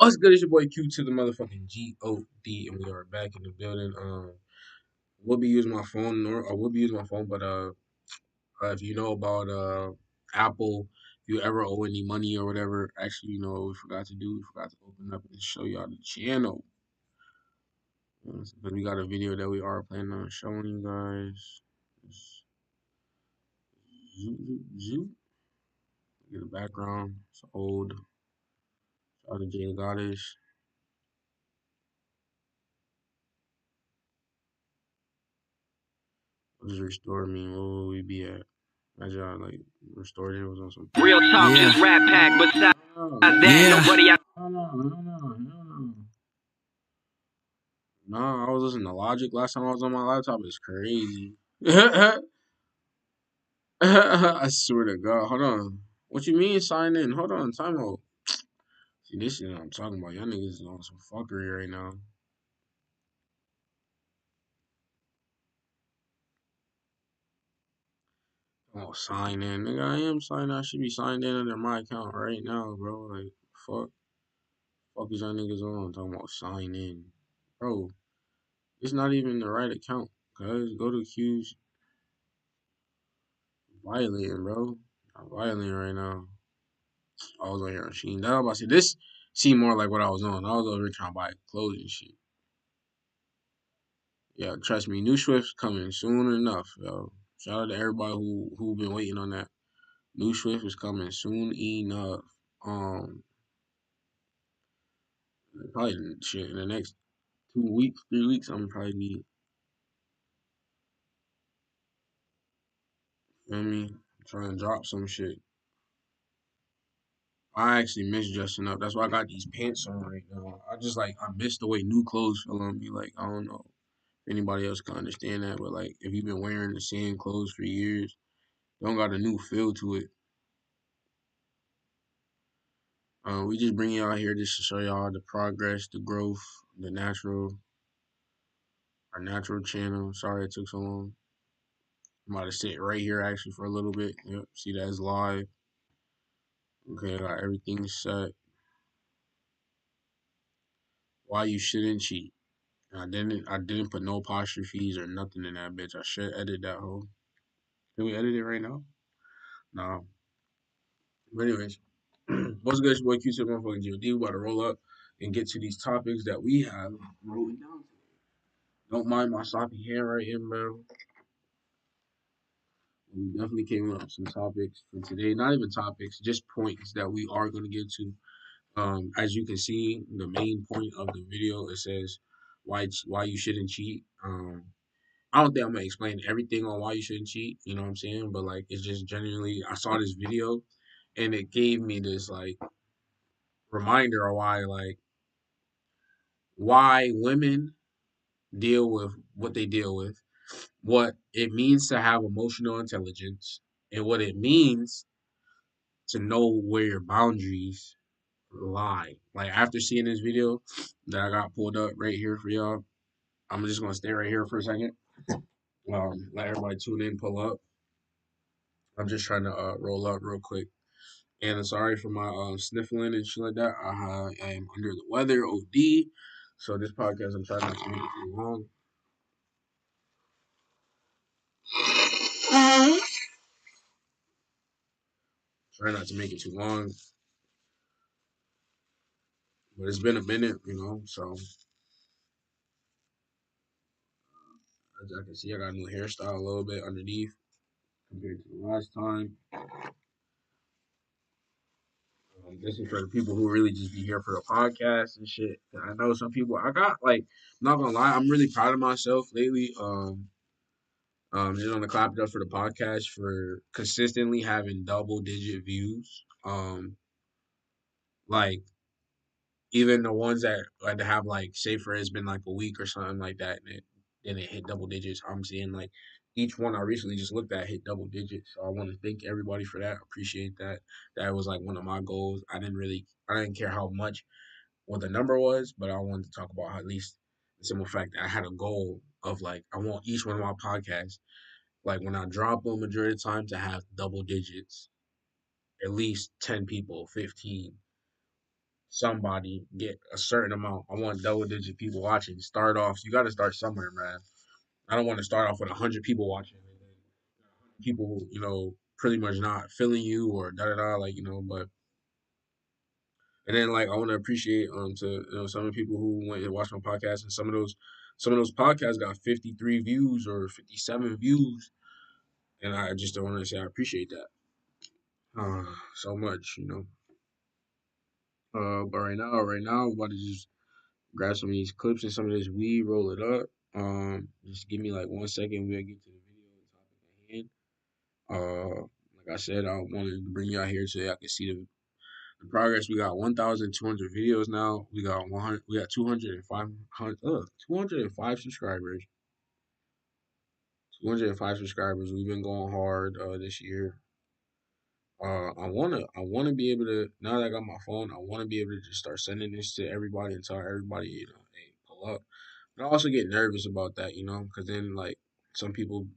What's good? It's your boy Q to the motherfucking GOD, and we are back in the building. We'll be using my phone, or we'll be using my phone, but if you know about Apple, if you ever owe any money or whatever, actually, you know what we forgot to do? We forgot to open up and show y'all the channel. But we got a video that we are planning on showing you guys. Just zoom, zoom, zoom. Get the background. It's old. Shout out to Jay Goddess. What does restore mean? What will we be at? Imagine I like restored it was on some Real talk, Yeah, just rap pack. Besides that, yeah. nobody out. No, I was listening to Logic last time I was on my laptop. It's crazy. I swear to God. Hold on. What you mean sign in? Hold on. Time out. See, this is what I'm talking about. Y'all niggas is on some fuckery right now. Oh, sign in. Nigga, I am signed in. I should be signed in under my account right now, bro. Like, fuck. Fuck is y'all niggas on? Talking about sign in. Bro, it's not even the right account. Cuz go to Q's violating, bro. I'm violating right now. I was on here on Sheen. That I'm about to say this seemed more like what I was on. I was over here trying to buy clothes and shit. Yeah, trust me, new Swift's coming soon enough, yo. Shout out to everybody who been waiting on that. New Swift is coming soon enough. Um, probably shit in the next 2 weeks, 3 weeks. I'm gonna probably be, feel me, trying to drop some shit. I actually miss dressing up. That's why I got these pants on right now. I just like I miss the way new clothes feel on me. Like I don't know if anybody else can understand that, but like if you've been wearing the same clothes for years, they don't got a new feel to it. We just bring y'all here just to show y'all the progress, the growth, the natural, our natural channel. Sorry it took so long. I'm about to sit right here actually for a little bit. Yep, see that's live. Okay, I got everything set. Why you shouldn't cheat. I didn't put no apostrophes or nothing in that bitch. I should edit that whole. Can we edit it right now? No. But anyways, what's good? It's your boy Q to the motherfucking GOD. We about to roll up and get to these topics that we have rolling down. Don't mind my sloppy handwriting, bro. We definitely came up with some topics for today. Not even topics, just points that we are going to get to. As you can see, the main point of the video it says why you shouldn't cheat. I don't think I'm gonna explain everything on why you shouldn't cheat. You know what I'm saying? But like, it's just genuinely, I saw this video, and it gave me this like reminder of why women deal with what they deal with, what it means to have emotional intelligence, and what it means to know where your boundaries lie. Like after seeing this video that I got pulled up right here for y'all, I'm just gonna stay right here for a second. Let everybody tune in, pull up. I'm just trying to roll up real quick. And I'm sorry for my sniffling and shit like that. I am under the weather, OD. So this podcast, I'm trying not to make it too long. Try not to make it too long. But it's been a minute, you know. So as I can see, I got a new hairstyle a little bit underneath compared to the last time. This is for the people who really just be here for the podcast and shit. I know some people. I got like, I'm not gonna lie, I'm really proud of myself lately. Just on the clap it up for the podcast for consistently having double digit views. Like even the ones that like to have like say for it's been like a week or something like that, and it hit double digits. I'm seeing like each one I recently just looked at hit double digits. So I want to thank everybody for that. Appreciate that. That was like one of my goals. I didn't care how much what the number was, but I wanted to talk about how at least the simple fact that I had a goal of like I want each one of my podcasts, like when I drop them majority of the time to have double digits, at least 10 people, 15, somebody get a certain amount. I want double digit people watching. Start off. You got to start somewhere, man. I don't want to start off with 100 people watching, and then people, pretty much not feeling you or da da da, like But and then like I want to appreciate to some of the people who went and watched my podcast, and some of those podcasts got 53 views or 57 views, and I just don't want to say I appreciate that so. But right now, I'm about to just grab some of these clips and some of this weed, roll it up. Just give me like 1 second. We'll get to the video and topic at hand. Like I said, I wanted to bring y'all here so y'all can see the progress. We got 1,200 videos now. We got 100. We got 205 subscribers. 205 subscribers. We've been going hard this year. I wanna be able to, now that I got my phone, I wanna be able to just start sending this to everybody and tell everybody, hey, pull up. But I also get nervous about that, because then like some people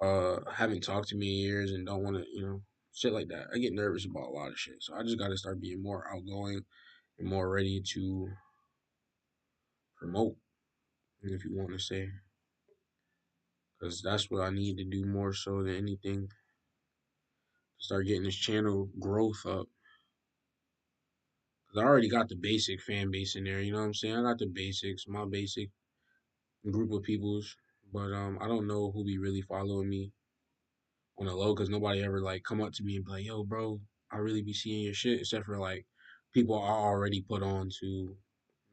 haven't talked to me in years and don't want to, shit like that. I get nervous about a lot of shit, so I just got to start being more outgoing and more ready to promote, if you want to say, because that's what I need to do more so than anything. Start getting this channel growth up. Cause I already got the basic fan base in there. You know what I'm saying? I got the basics, my basic group of peoples, but I don't know who be really following me on the low, because nobody ever like come up to me and be like, "Yo, bro, I really be seeing your shit," except for like people I already put on to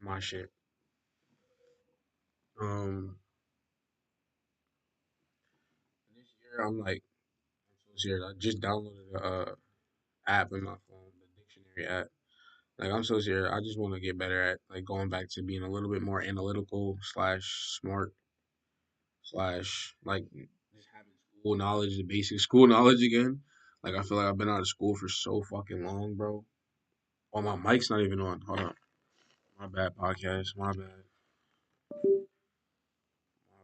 my shit. Um, this year I'm so serious. I just downloaded a app in my phone, the dictionary app. Like I'm so serious. I just want to get better at like going back to being a little bit more analytical slash smart slash like just having school knowledge, the basic school knowledge again. Like I feel like I've been out of school for so fucking long, bro. Oh, my mic's not even on. Hold on. My bad, podcast. My bad. My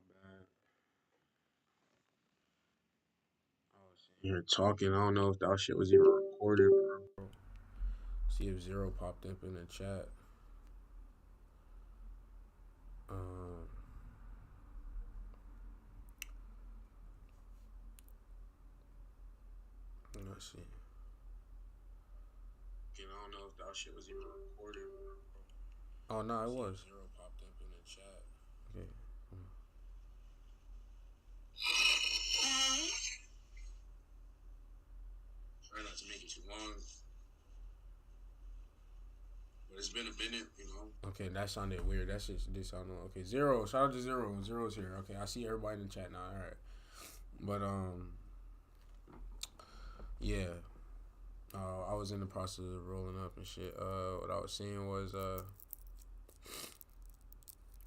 bad. I was sitting here talking. I don't know if that shit was even recorded, bro. See if zero popped up in the chat. Um, let's see. I don't know if that shit was even recorded, bro. Oh no, it was. Zero popped up in the chat. Okay. Try not to make it too long, but it's been a minute. Okay, that sounded weird. That shit did sound okay. Zero. Shout out to Zero. Zero's here. Okay, I see everybody in the chat now. All right, but yeah. I was in the process of rolling up and shit. What I was saying was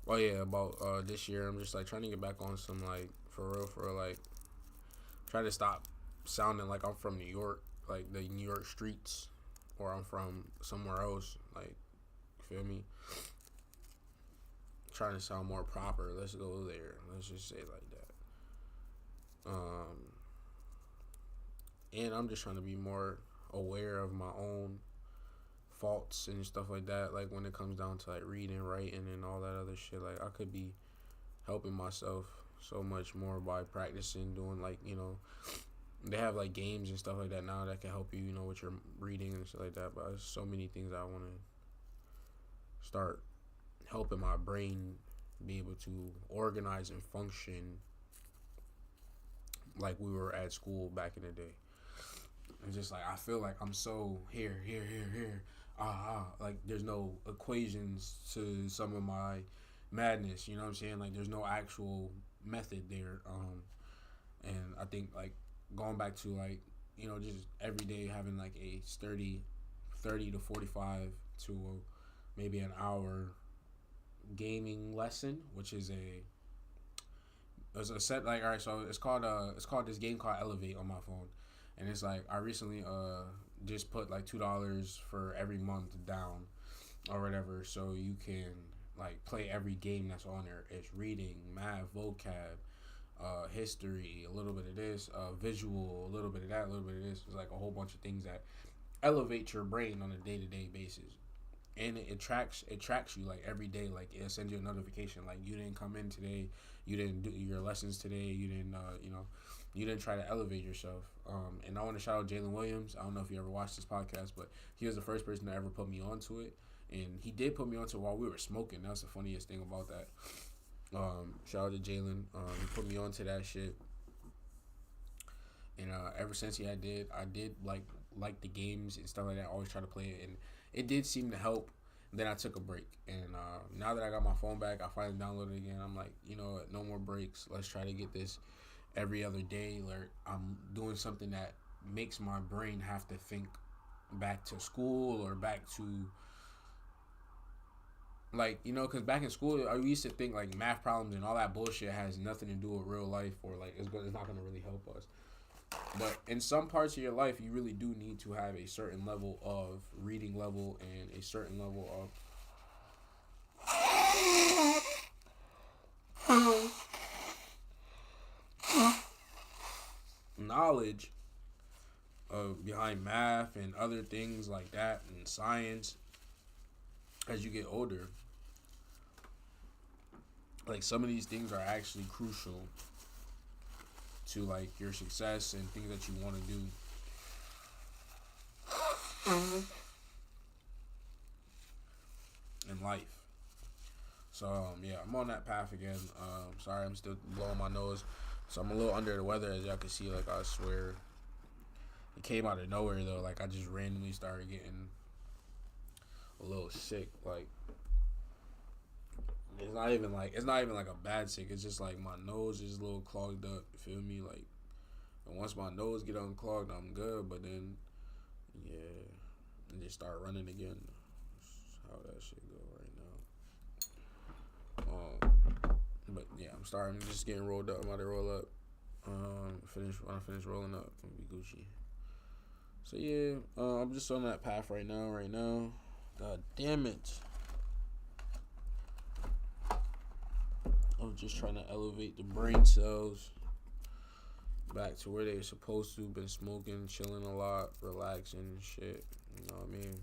oh yeah, about this year. I'm just like trying to get back on some like for real, like try to stop sounding like I'm from New York, like the New York streets, or I'm from somewhere else. Like, you feel me? Trying to sound more proper. Let's go there. Let's just say it like that. And I'm just trying to be more aware of my own faults and stuff like that. Like when it comes down to like reading, writing, and all that other shit. Like I could be helping myself so much more by practicing, doing like they have like games and stuff like that now that can help you, with your reading and stuff like that. But there's so many things I want to start helping my brain be able to organize and function like we were at school back in the day. And just like I feel like I'm so here, like there's no equations to some of my madness. You know what I'm saying? Like there's no actual method there. And I think like going back to like just every day having like a sturdy 30 to 45 to maybe an hour gaming lesson, which is a set like all right. So it's called this game called Elevate on my phone, and it's like I recently just put like $2 for every month down or whatever, so you can like play every game that's on there. It's reading, math, vocab, history, a little bit of this, visual, a little bit of that, a little bit of this. It's like a whole bunch of things that elevate your brain on a day to day basis. And it tracks you like every day. Like it sends you a notification like you didn't come in today, you didn't do your lessons today, you didn't you didn't try to elevate yourself. And I want to shout out Jalen Williams. I don't know if you ever watched this podcast, but he was the first person to ever put me onto it, and he did put me onto it while we were smoking. That's the funniest thing about that. Shout out to Jalen. He put me onto that shit, and ever since I did like the games and stuff like that. I always try to play it, and it did seem to help. Then I took a break, and now that I got my phone back, I finally downloaded it again. I'm like, you know what, no more breaks. Let's try to get this every other day. Like I'm doing something that makes my brain have to think back to school or back to like because back in school I used to think like math problems and all that bullshit has nothing to do with real life or like it's not gonna really help us. But in some parts of your life, you really do need to have a certain level of reading level and a certain level of knowledge of behind math and other things like that and science as you get older. Like some of these things are actually crucial to like your success and things that you want to do. In life. So yeah, I'm on that path again. Sorry, I'm still blowing my nose, so I'm a little under the weather as y'all can see. Like I swear, it came out of nowhere though. Like I just randomly started getting a little sick. Like it's not even like a bad sick. It's just like my nose is a little clogged up. You feel me? Like and once my nose get unclogged, I'm good. But then yeah, and just start running again. That's how that shit go right now. But yeah, I'm just getting rolled up. I'm about to roll up. When I finish rolling up, I'll be Gucci. So yeah, I'm just on that path right now. Right now, God damn it! I'm just trying to elevate the brain cells back to where they're supposed to. Been smoking, chilling a lot, relaxing and shit. You know what I mean?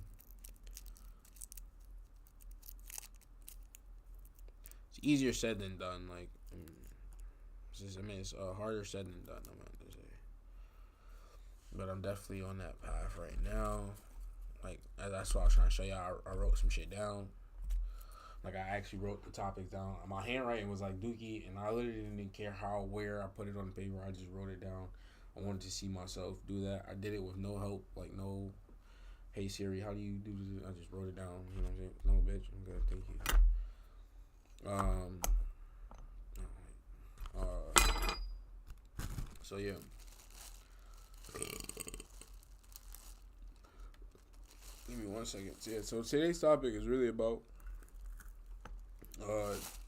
It's easier said than done. Like, it's harder said than done. I'm about to say, but I'm definitely on that path right now. Like, that's what I was trying to show y'all. I wrote some shit down. Like, I actually wrote the topics down. My handwriting was like dookie, and I literally didn't care how, where I put it on the paper. I just wrote it down. I wanted to see myself do that. I did it with no help. Like, no, hey Siri, how do you do this? I just wrote it down. You know what I'm saying? No, bitch. I'm good. Thank you. So yeah. Give me 1 second. Yeah. So today's topic is really about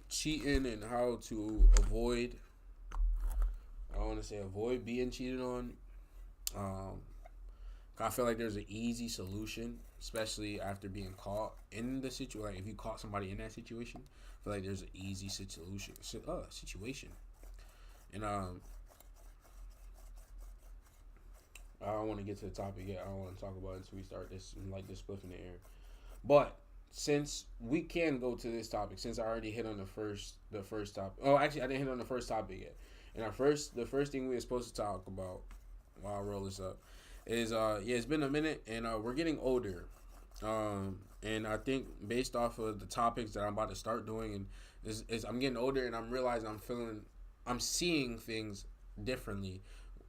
cheating and how to avoid. I want to say avoid being cheated on. Um, I feel like there's an easy solution, especially after being caught in the situation. Like if you caught somebody in that situation, I feel like there's an easy situation. And I don't want to get to the topic yet. I don't want to talk about it until we start this and like this split in the air. But since we can go to this topic, since I already hit on the first topic. Oh, actually, I didn't hit on the first topic yet. And the first thing we were supposed to talk about while I roll this up is it's been a minute and we're getting older. And I think based off of the topics that I'm about to start doing and is I'm getting older and I'm realizing I'm seeing things differently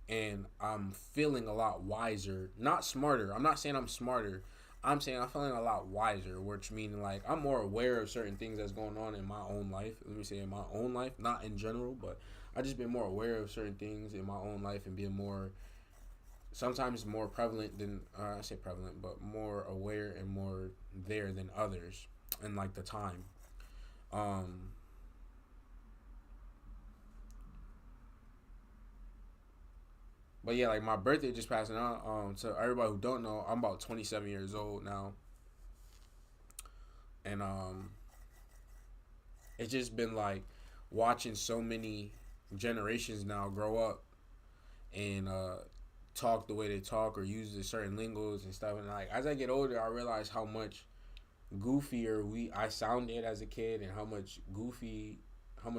and I'm feeling a lot wiser, not smarter. I'm not saying I'm smarter. I'm saying I'm feeling a lot wiser, which means like I'm more aware of certain things that's going on in my own life. Let me say in my own life, not in general, but I just been more aware of certain things in my own life and being more sometimes more prevalent than I say prevalent, but more aware and more there than others in like the time. Um, but yeah, like my birthday just passing out. To everybody who don't know, I'm about 27 years old now, and it's just been like watching so many generations now grow up and talk the way they talk or use the certain lingos and stuff. And like as I get older, I realize how much goofier I sounded as a kid, and how much goof. I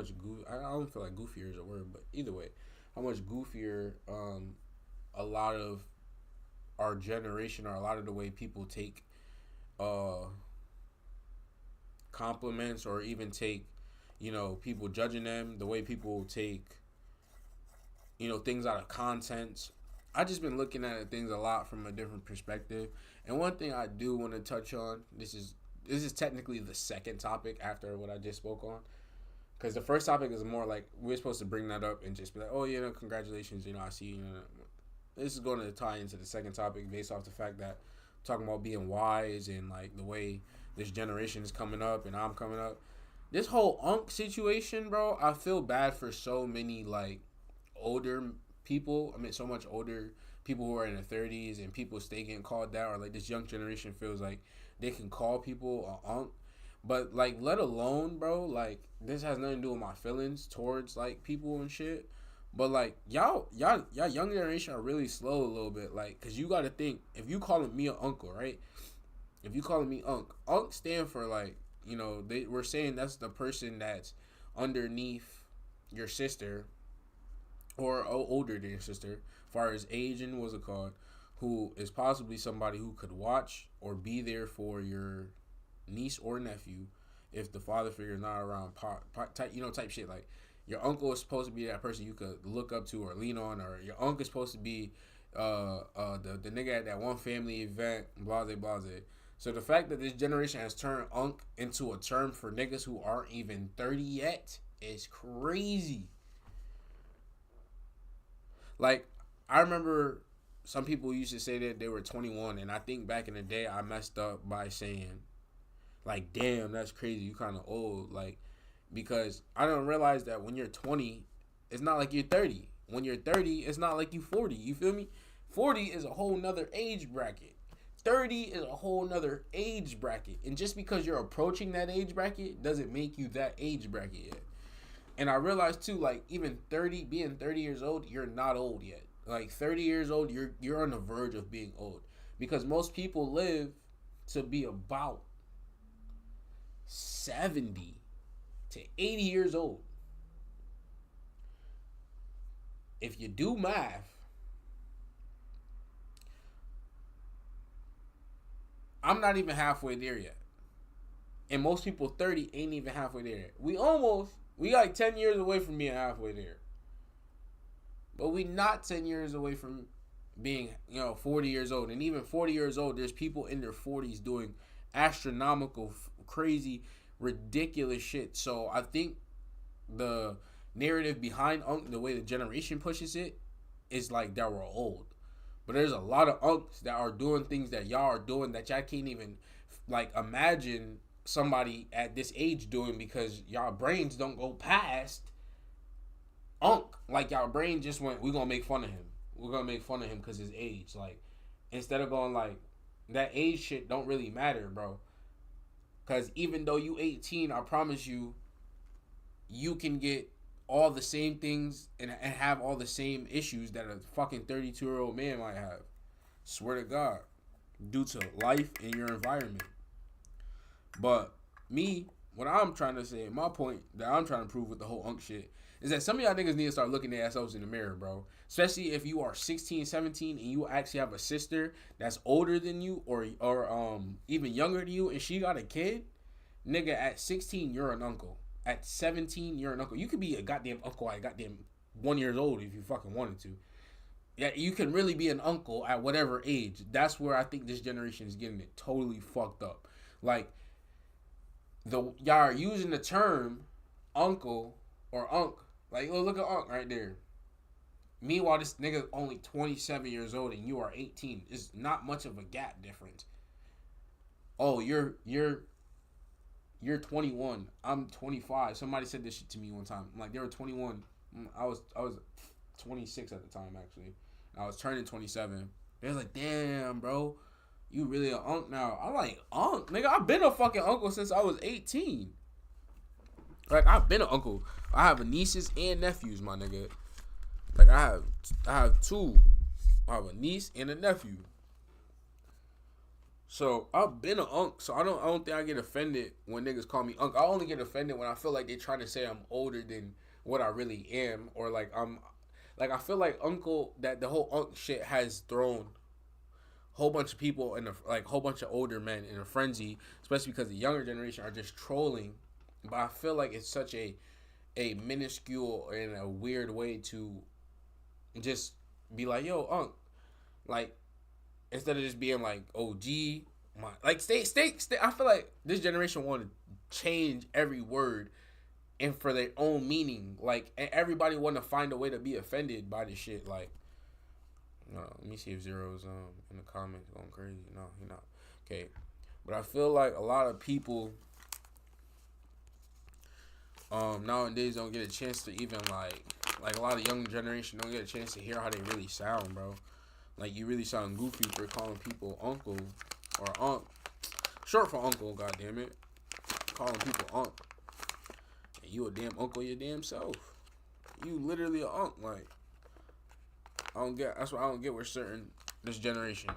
don't feel like goofier is a word, but either way, how much goofier a lot of our generation or a lot of the way people take uh compliments or even take people judging them, the way people take things out of content. I just been looking at things a lot from a different perspective. And one thing I do want to touch on, this is technically the second topic after what I just spoke on, because the first topic is more like we're supposed to bring that up and just be like, oh, congratulations, I see you. This is going to tie into the second topic based off the fact that I'm talking about being wise and like the way this generation is coming up and I'm coming up. This whole unk situation, bro, I feel bad for so many like older people. I mean, so much older people who are in their 30s and people stay getting called that, or like this young generation feels like they can call people a unk. But like, let alone, bro, like this has nothing to do with my feelings towards like people and shit. But like y'all young generation are really slow a little bit, like, cause you gotta think, if you calling me an uncle, right? If you calling me unk stand for like, we're saying that's the person that's underneath your sister or older than your sister, as far as age and what's it called, who is possibly somebody who could watch or be there for your niece or nephew if the father figure is not around, type shit. Like your uncle is supposed to be that person you could look up to or lean on, or your uncle is supposed to be the nigga at that one family event, blase blase. So the fact that this generation has turned unk into a term for niggas who aren't even 30 yet is crazy. Like, I remember some people used to say that they were 21, and I think back in the day I messed up by saying, like, damn, that's crazy, you kind of old. Like, because I don't realize that when you're 20, it's not like you're 30. When you're 30, it's not like you 40. You feel me? 40 is a whole nother age bracket. 30 is a whole nother age bracket. And just because you're approaching that age bracket doesn't make you that age bracket yet. And I realized too, like, even being 30 years old, you're not old yet. Like 30 years old, you're on the verge of being old. Because most people live to be about 70 to 80 years old. If you do math, I'm not even halfway there yet. And most people 30 ain't even halfway there yet. We like 10 years away from being halfway there. But we not 10 years away from being, 40 years old. And even 40 years old, there's people in their 40s doing astronomical, crazy, ridiculous shit. So I think the narrative behind the way the generation pushes it, is like that we're old. But there's a lot of unks that are doing things that y'all are doing that y'all can't even like imagine somebody at this age doing, because y'all brains don't go past unk. Like y'all brain just went, we're gonna make fun of him. We're gonna make fun of him because his age. Like, instead of going like, that age shit don't really matter, bro. Because even though you 18, I promise you, you can get all the same things and have all the same issues that a fucking 32-year-old man might have. Swear to God. Due to life and your environment. But me, what I'm trying to say, my point that I'm trying to prove with the whole unk shit, is that some of y'all niggas need to start looking at yourselves in the mirror, bro. Especially if you are 16, 17, and you actually have a sister that's older than you or even younger than you, and she got a kid. Nigga, at 16, you're an uncle. At 17, you're an uncle. You could be a goddamn uncle at goddamn 1 year old if you fucking wanted to. Yeah, you can really be an uncle at whatever age. That's where I think this generation is getting it totally fucked up. Like, y'all are using the term uncle or unk. Like, oh, look at unk right there. Meanwhile, this nigga only 27 years old and you are 18. It's not much of a gap difference. Oh, you're 21. I'm 25. Somebody said this shit to me one time. Like, they were 21. I was 26 at the time, actually. I was turning 27. They was like, damn, bro, you really an unk now. I'm like, unk? Nigga, I've been a fucking uncle since I was 18. Like, I've been an uncle. I have nieces and nephews, my nigga. Like, I have two. I have a niece and a nephew. So I've been an unk, so I don't think I get offended when niggas call me unk. I only get offended when I feel like they're trying to say I'm older than what I really am, or like I'm like I feel like uncle that the whole unk shit has thrown a whole bunch of people in a like whole bunch of older men in a frenzy, especially because the younger generation are just trolling. But I feel like it's such a minuscule and a weird way to just be like, yo, unk, like instead of just being like OG, my like stay. I feel like this generation want to change every word and for their own meaning. Like, and everybody want to find a way to be offended by this shit. Like, no, let me see if Zero's in the comments going crazy. No, he not. Okay, but I feel like a lot of people nowadays don't get a chance to even like a lot of young generation don't get a chance to hear how they really sound, bro. Like you really sound goofy for calling people uncle or unk. Short for uncle, goddamn it. Calling people unk. And you a damn uncle your damn self. You literally a unk. Like I don't get that's why I don't get where certain this generation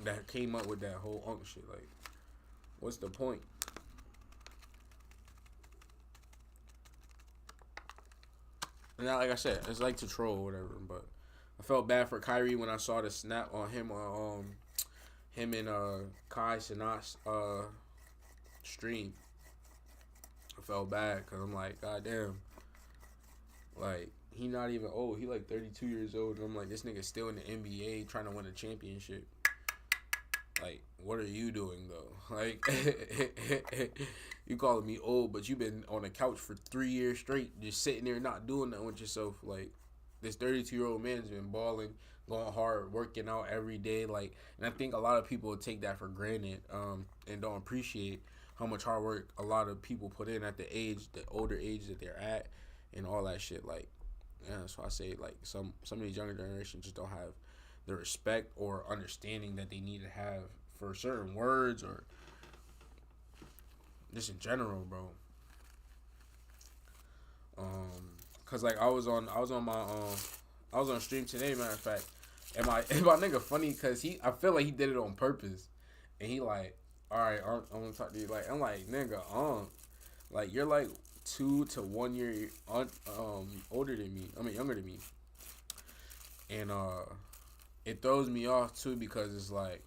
that came up with that whole unk shit. Like, what's the point? And now, like I said, it's like to troll or whatever, but I felt bad for Kyrie when I saw the snap on him on him and Kai Sinat's stream. I felt bad because I'm like, God damn. Like, he not even old. He like 32 years old. And I'm like, this nigga still in the NBA trying to win a championship. Like, what are you doing, though? Like, you calling me old, but you been on the couch for 3 years straight, just sitting there not doing nothing with yourself. Like, this 32-year-old man's been balling, going hard, working out every day. Like, and I think a lot of people take that for granted and don't appreciate how much hard work a lot of people put in at the older age that they're at, and all that shit. Like, yeah, that's why I say like some of these younger generations just don't have the respect or understanding that they need to have for certain words or just in general, bro. Cause like I was on stream today, matter of fact, and my nigga funny cause I feel like he did it on purpose, and he like, all right, I'm gonna talk to you. Like I'm like, nigga, like you're like 2 to 1 year older than me. I mean younger than me, and it throws me off too because it's like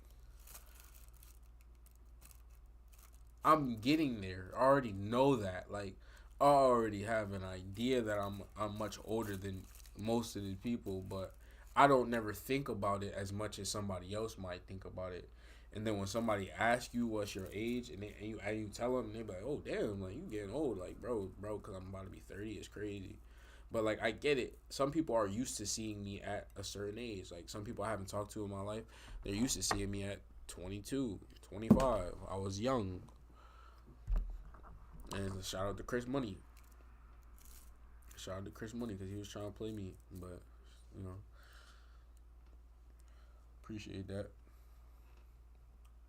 I'm getting there. I already know that. Like I already have an idea that I'm much older than most of the people, but I don't never think about it as much as somebody else might think about it. And then when somebody asks you what's your age, and you tell them, and they be like, "Oh damn, like you getting old, like bro, because I'm about to be 30, it's crazy." But like I get it. Some people are used to seeing me at a certain age. Like some people I haven't talked to in my life, they're used to seeing me at 22, 25. I was young. And shout out to Chris Money. Shout out to Chris Money because he was trying to play me, but you know, appreciate that.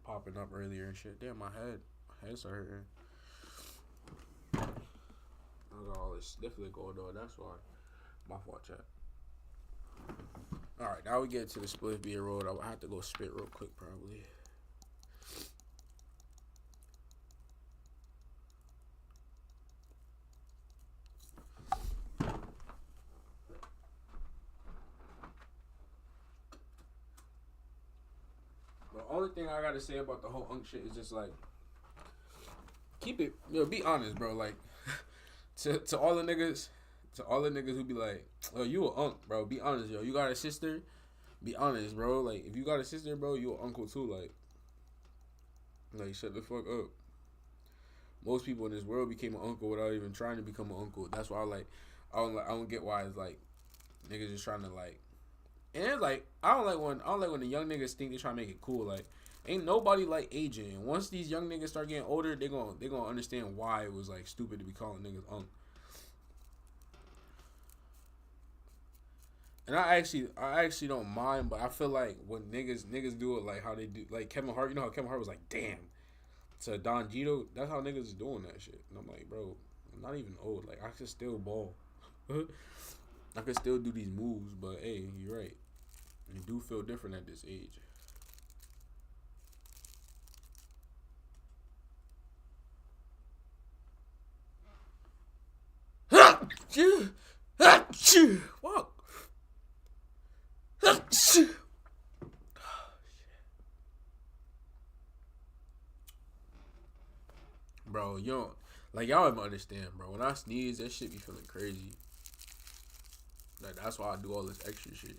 Popping up earlier and shit. Damn, my head's hurting. I got all this sniffling going on. That's why. My fault, chat. All right, now we get to the split beer road. I have to go spit real quick, probably. The only thing I gotta say about the whole unk shit is just like, keep it, be honest, bro. Like, to all the niggas, who be like, oh, you a unk, bro. Be honest, yo. You got a sister? Be honest, bro. Like, if you got a sister, bro, you an uncle too. Like, shut the fuck up. Most people in this world became an uncle without even trying to become an uncle. That's why I don't get why it's like niggas just trying to like. And it's like I don't like when the young niggas think they try to make it cool. Like, ain't nobody like aging. And once these young niggas start getting older, they gonna understand why it was like stupid to be calling niggas unk. And I actually don't mind, but I feel like when niggas do it like how they do, like Kevin Hart. You know how Kevin Hart was like, damn, to Don Gito. That's how niggas is doing that shit. And I'm like, bro, I'm not even old. Like I could still ball. I could still do these moves, but hey, you're right. You do feel different at this age. Walk. Bro, you don't like y'all don't understand, bro. When I sneeze, that shit be feeling crazy. Like that's why I do all this extra shit.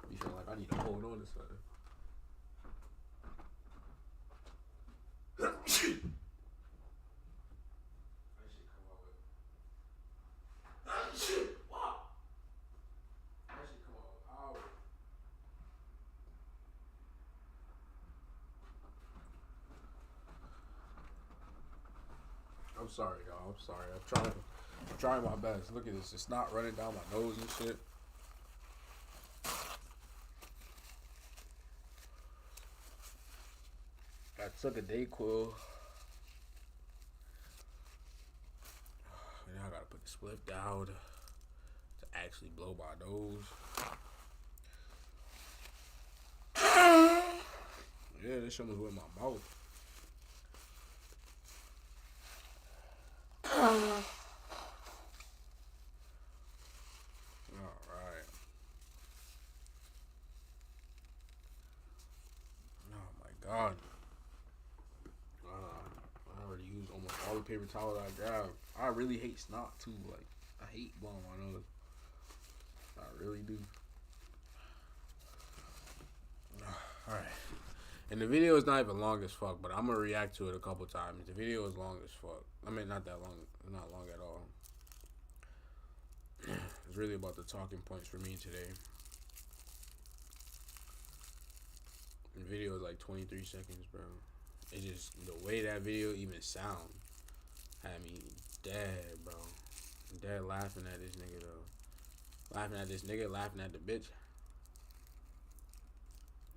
Be feeling like I need to hold on to something. That shit come out with. That shit. Wow. That shit come out with power. I'm sorry, y'all. I'm sorry. I'm trying my best. Look at this. It's not running down my nose and shit. I took a Dayquil. And now I gotta put the spliff down to actually blow my nose. Yeah, this shit was with my mouth. Alright. Oh my god. I already used almost all the paper towels I grabbed. I really hate snot too. Like, I hate blowing my nose. I really do. Alright. And the video is not even long as fuck, but I'm gonna react to it a couple times. The video is long as fuck. I mean, not that long. Not long at all. It's really about the talking points for me today. The video is like 23 seconds, bro. It's just the way that video even sound had me dead, bro. Dead laughing at this nigga though. Laughing at this nigga, laughing at the bitch.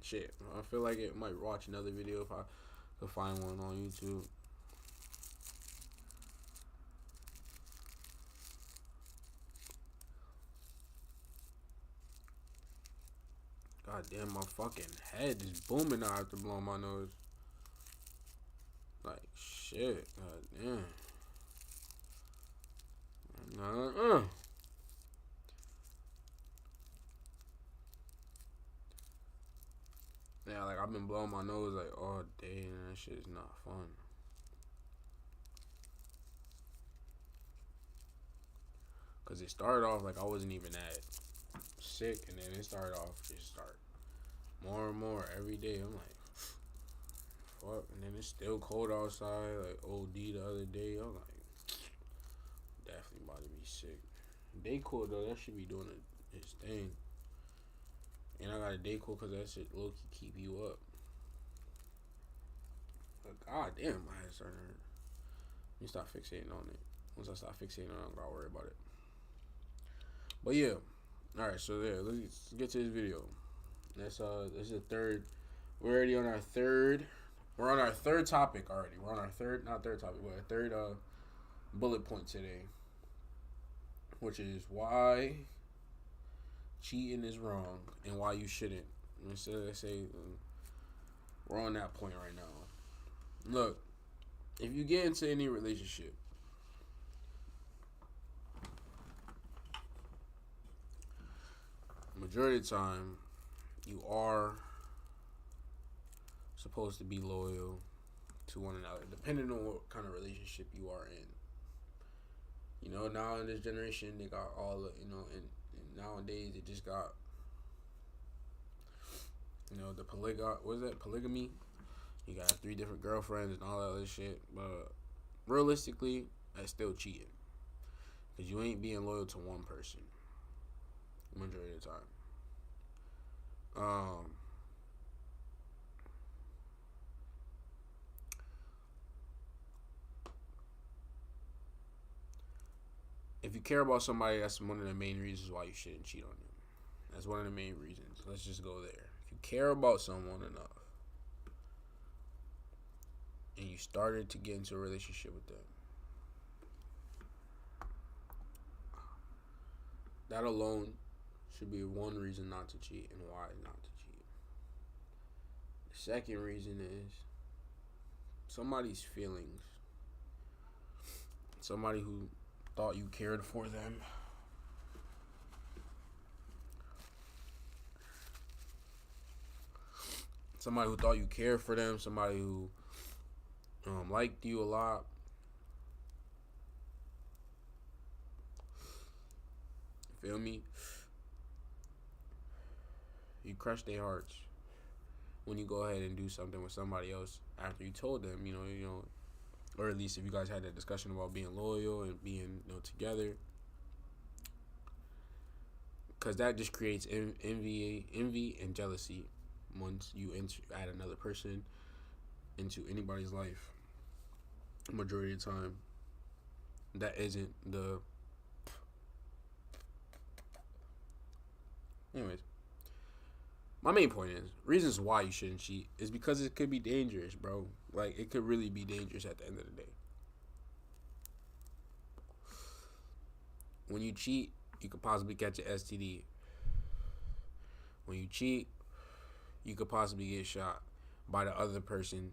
Shit, I feel like it might watch another video if I could find one on YouTube. God damn, my fucking head is booming now after blowing my nose. Like, shit, god damn. Yeah, like, I've been blowing my nose, like, all day, and that shit is not fun. Because it started off like I wasn't even that sick, and then it started off just start more and more every day. I'm like, fuck, and then it's still cold outside, like OD the other day. I'm like, definitely about to be sick. Dayquil though, that should be doing its thing. And I got a Dayquil because that shit low key keep you up. But god damn, my head starting to hurt. Let me stop fixating on it. Once I stop fixating on it, I'm gonna worry about it. But yeah, all right. So there, let's get to this video. This is the third. We're already on our third. We're on our third topic already. We're on our third, not third topic, but our third bullet point today, which is why cheating is wrong and why you shouldn't. Let's say we're on that point right now. Look, if you get into any relationship, majority of the time, you are supposed to be loyal to one another, depending on what kind of relationship you are in. You know, now in this generation, they got all the, and nowadays they just got, the polygamy. You got 3 different girlfriends and all that other shit. But realistically, that's still cheating. Because you ain't being loyal to one person majority of the time. If you care about somebody, that's one of the main reasons why you shouldn't cheat on them. That's one of the main reasons. Let's just go there. If you care about someone enough and you started to get into a relationship with them, that alone should be one reason not to cheat and why not to cheat. The second reason is somebody's feelings. Somebody who thought you cared for them. Somebody who thought you cared for them. Somebody who liked you a lot. Feel me? You crush their hearts when you go ahead and do something with somebody else after you told them, or at least if you guys had that discussion about being loyal and being, together, because that just creates envy and jealousy once you add another person into anybody's life. Majority of the time, that isn't the. Anyways, my main point is reasons why you shouldn't cheat is because it could be dangerous, bro. Like, it could really be dangerous at the end of the day. When you cheat, you could possibly catch an STD. When you cheat, you could possibly get shot by the other person,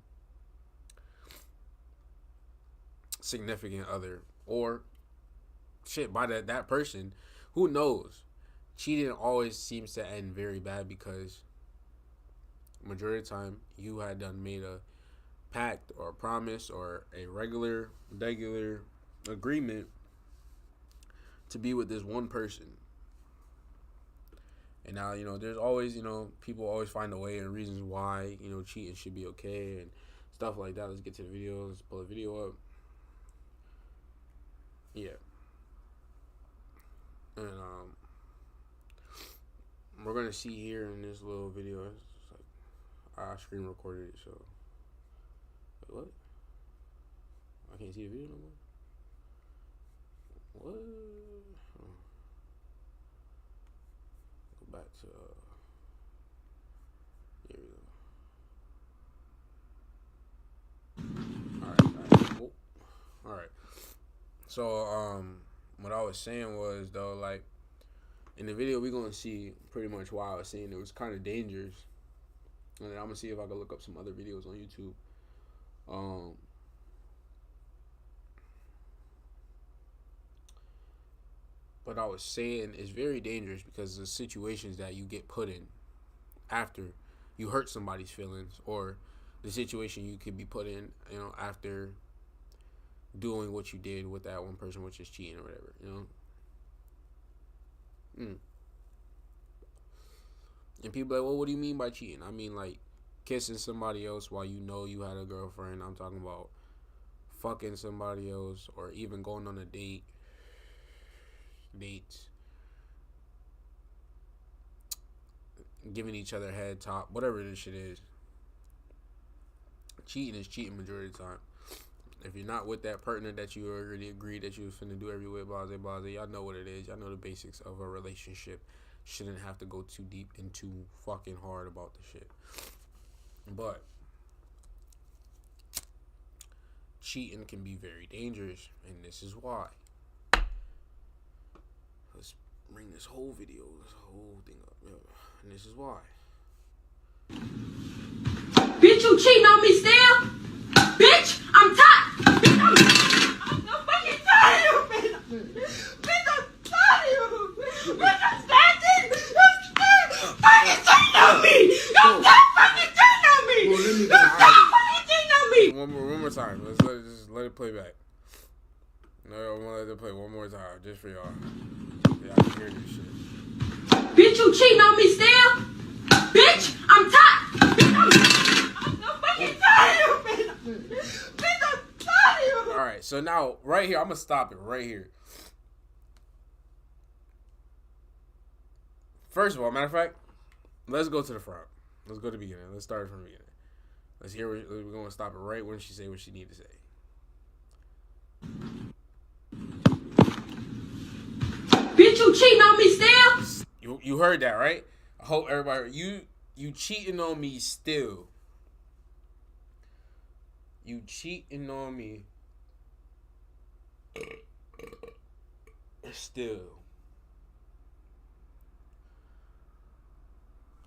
significant other, or shit by that person. Who knows? Cheating always seems to end very bad because majority of the time you had done made a pact or a promise or a regular agreement to be with this one person. And now, there's always, people always find a way and reasons why, cheating should be okay and stuff like that. Let's get to the video. Let's pull the video up. Yeah. And we're gonna see here in this little video. It's like I screen recorded it, so wait, what? I can't see the video no more. What? Oh. Go back to here we go. All right. Oh. All right. So what I was saying was though, like, in the video we're gonna see pretty much why I was saying it was kind of dangerous, and then I'm gonna see if I can look up some other videos on YouTube. But I was saying it's very dangerous because the situations that you get put in after you hurt somebody's feelings, or the situation you could be put in, after doing what you did with that one person, which is cheating or whatever, And people are like, well, what do you mean by cheating? I mean, like, kissing somebody else while you know you had a girlfriend. I'm talking about fucking somebody else, or even going on a dates, giving each other head top, whatever this shit is. Cheating is cheating majority of the time. If you're not with that partner that you already agreed that you was finna do every way, blase, y'all know what it is. Y'all know the basics of a relationship. Shouldn't have to go too deep and too fucking hard about the shit. But cheating can be very dangerous, and this is why. Let's bring this whole thing up. Yeah. And this is why. Bitch, you cheating on me still? Bitch, I'm tired. Bitch, I'm so fucking tired of you, bitch. Bitch, I'm tired of you. Bitch, I'm standing. I'm fucking cheating on me. You stop fucking cheating on me. Well, let me you stop fucking cheating on me. One more time. Let's let it play back. No, I want to let it play one more time, just for y'all. Yeah, I can hear this shit. Bitch, you cheating on me still? Bitch, I'm tired. Bitch, I'm so fucking tired of you, bitch. Bitch, I'm tired of you. Alright, so now, right here, I'm going to stop it right here. First of all, matter of fact, let's go to the front. Let's go to the beginning. Let's start from the beginning. Let's hear we're going to stop it right when she say what she need to say. Bitch, you cheating on me still? You heard that, right? I hope everybody, you cheating on me still. You cheating on me still.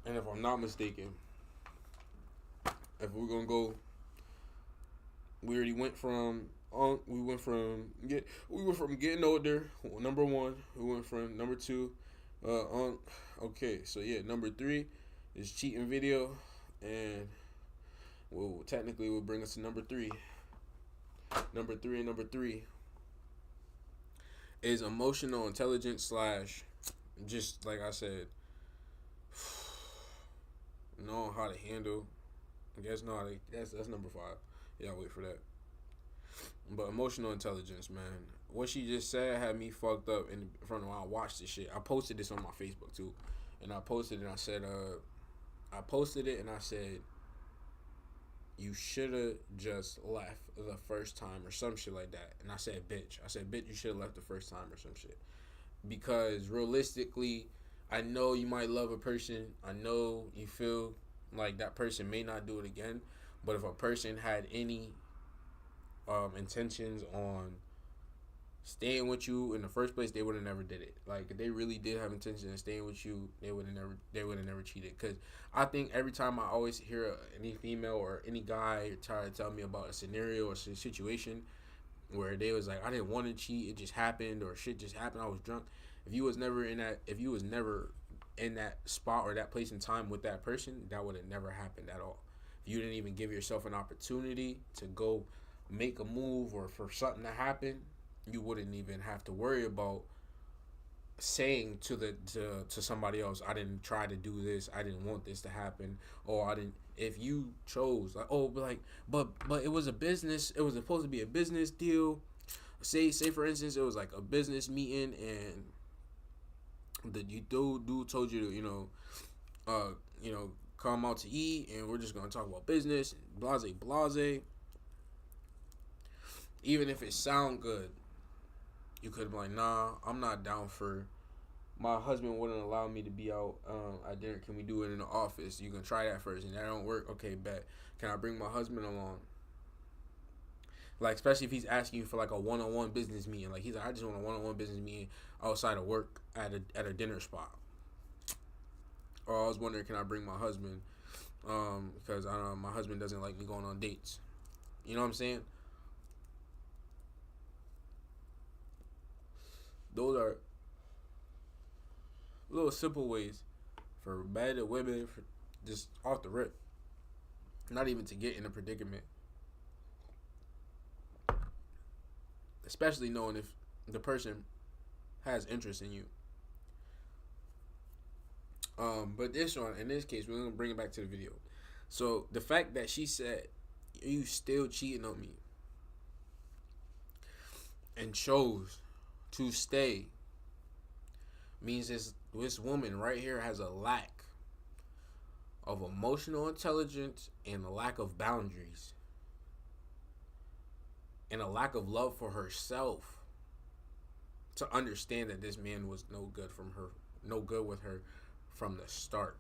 And if I'm not mistaken, if we're gonna go, we already went from we went from getting older. Number one, we went from number two. On okay, so yeah, number three is cheating video, and well, technically, will bring us to number three. Number three is emotional intelligence slash, just like I said, knowing how to handle. I guess no, that's number five. Yeah, I'll wait for that. But emotional intelligence, man. What she just said had me fucked up in front of when I watched this shit. I posted this on my Facebook too, and I posted it. And I said, I posted it and I said, you should have just left the first time or some shit like that. And I said, bitch. I said, bitch, you should have left the first time or some shit. Because realistically, I know you might love a person. I know you feel like that person may not do it again. But if a person had any intentions on staying with you in the first place, they would have never did it. Like if they really did have intentions of staying with you, they would have never cheated. Because I think every time I always hear any female or any guy try to tell me about a scenario or situation where they was like, I didn't want to cheat, it just happened, or shit just happened, I was drunk. If you was never in that spot or that place in time with that person, that would have never happened at all. If you didn't even give yourself an opportunity to go make a move or for something to happen, you wouldn't even have to worry about saying to somebody else, I didn't try to do this, I didn't want this to happen, or I didn't. If you chose like, oh, but it was a business, it was supposed to be a business deal. Say for instance, it was like a business meeting, and the dude told you to come out to eat, and we're just gonna talk about business, blase. Even if it sound good, you could be like, nah, I'm not down for. My husband wouldn't allow me to be out at dinner. Can we do it in the office? You can try that first, and that don't work. Okay, bet. Can I bring my husband along? Like, especially if he's asking you for like a one-on-one business meeting. Like he's like, I just want a one-on-one business meeting outside of work at a dinner spot. Or I was wondering, can I bring my husband? Because I don't know, my husband doesn't like me going on dates. You know what I'm saying? Those are little simple ways for bad women, for just off the rip, not even to get in a predicament, especially knowing if the person has interest in you. But this one, in this case, we're gonna bring it back to the video. So the fact that she said, you still cheating on me, and chose to stay, means this woman right here has a lack of emotional intelligence and a lack of boundaries and a lack of love for herself to understand that this man was no good with her from the start.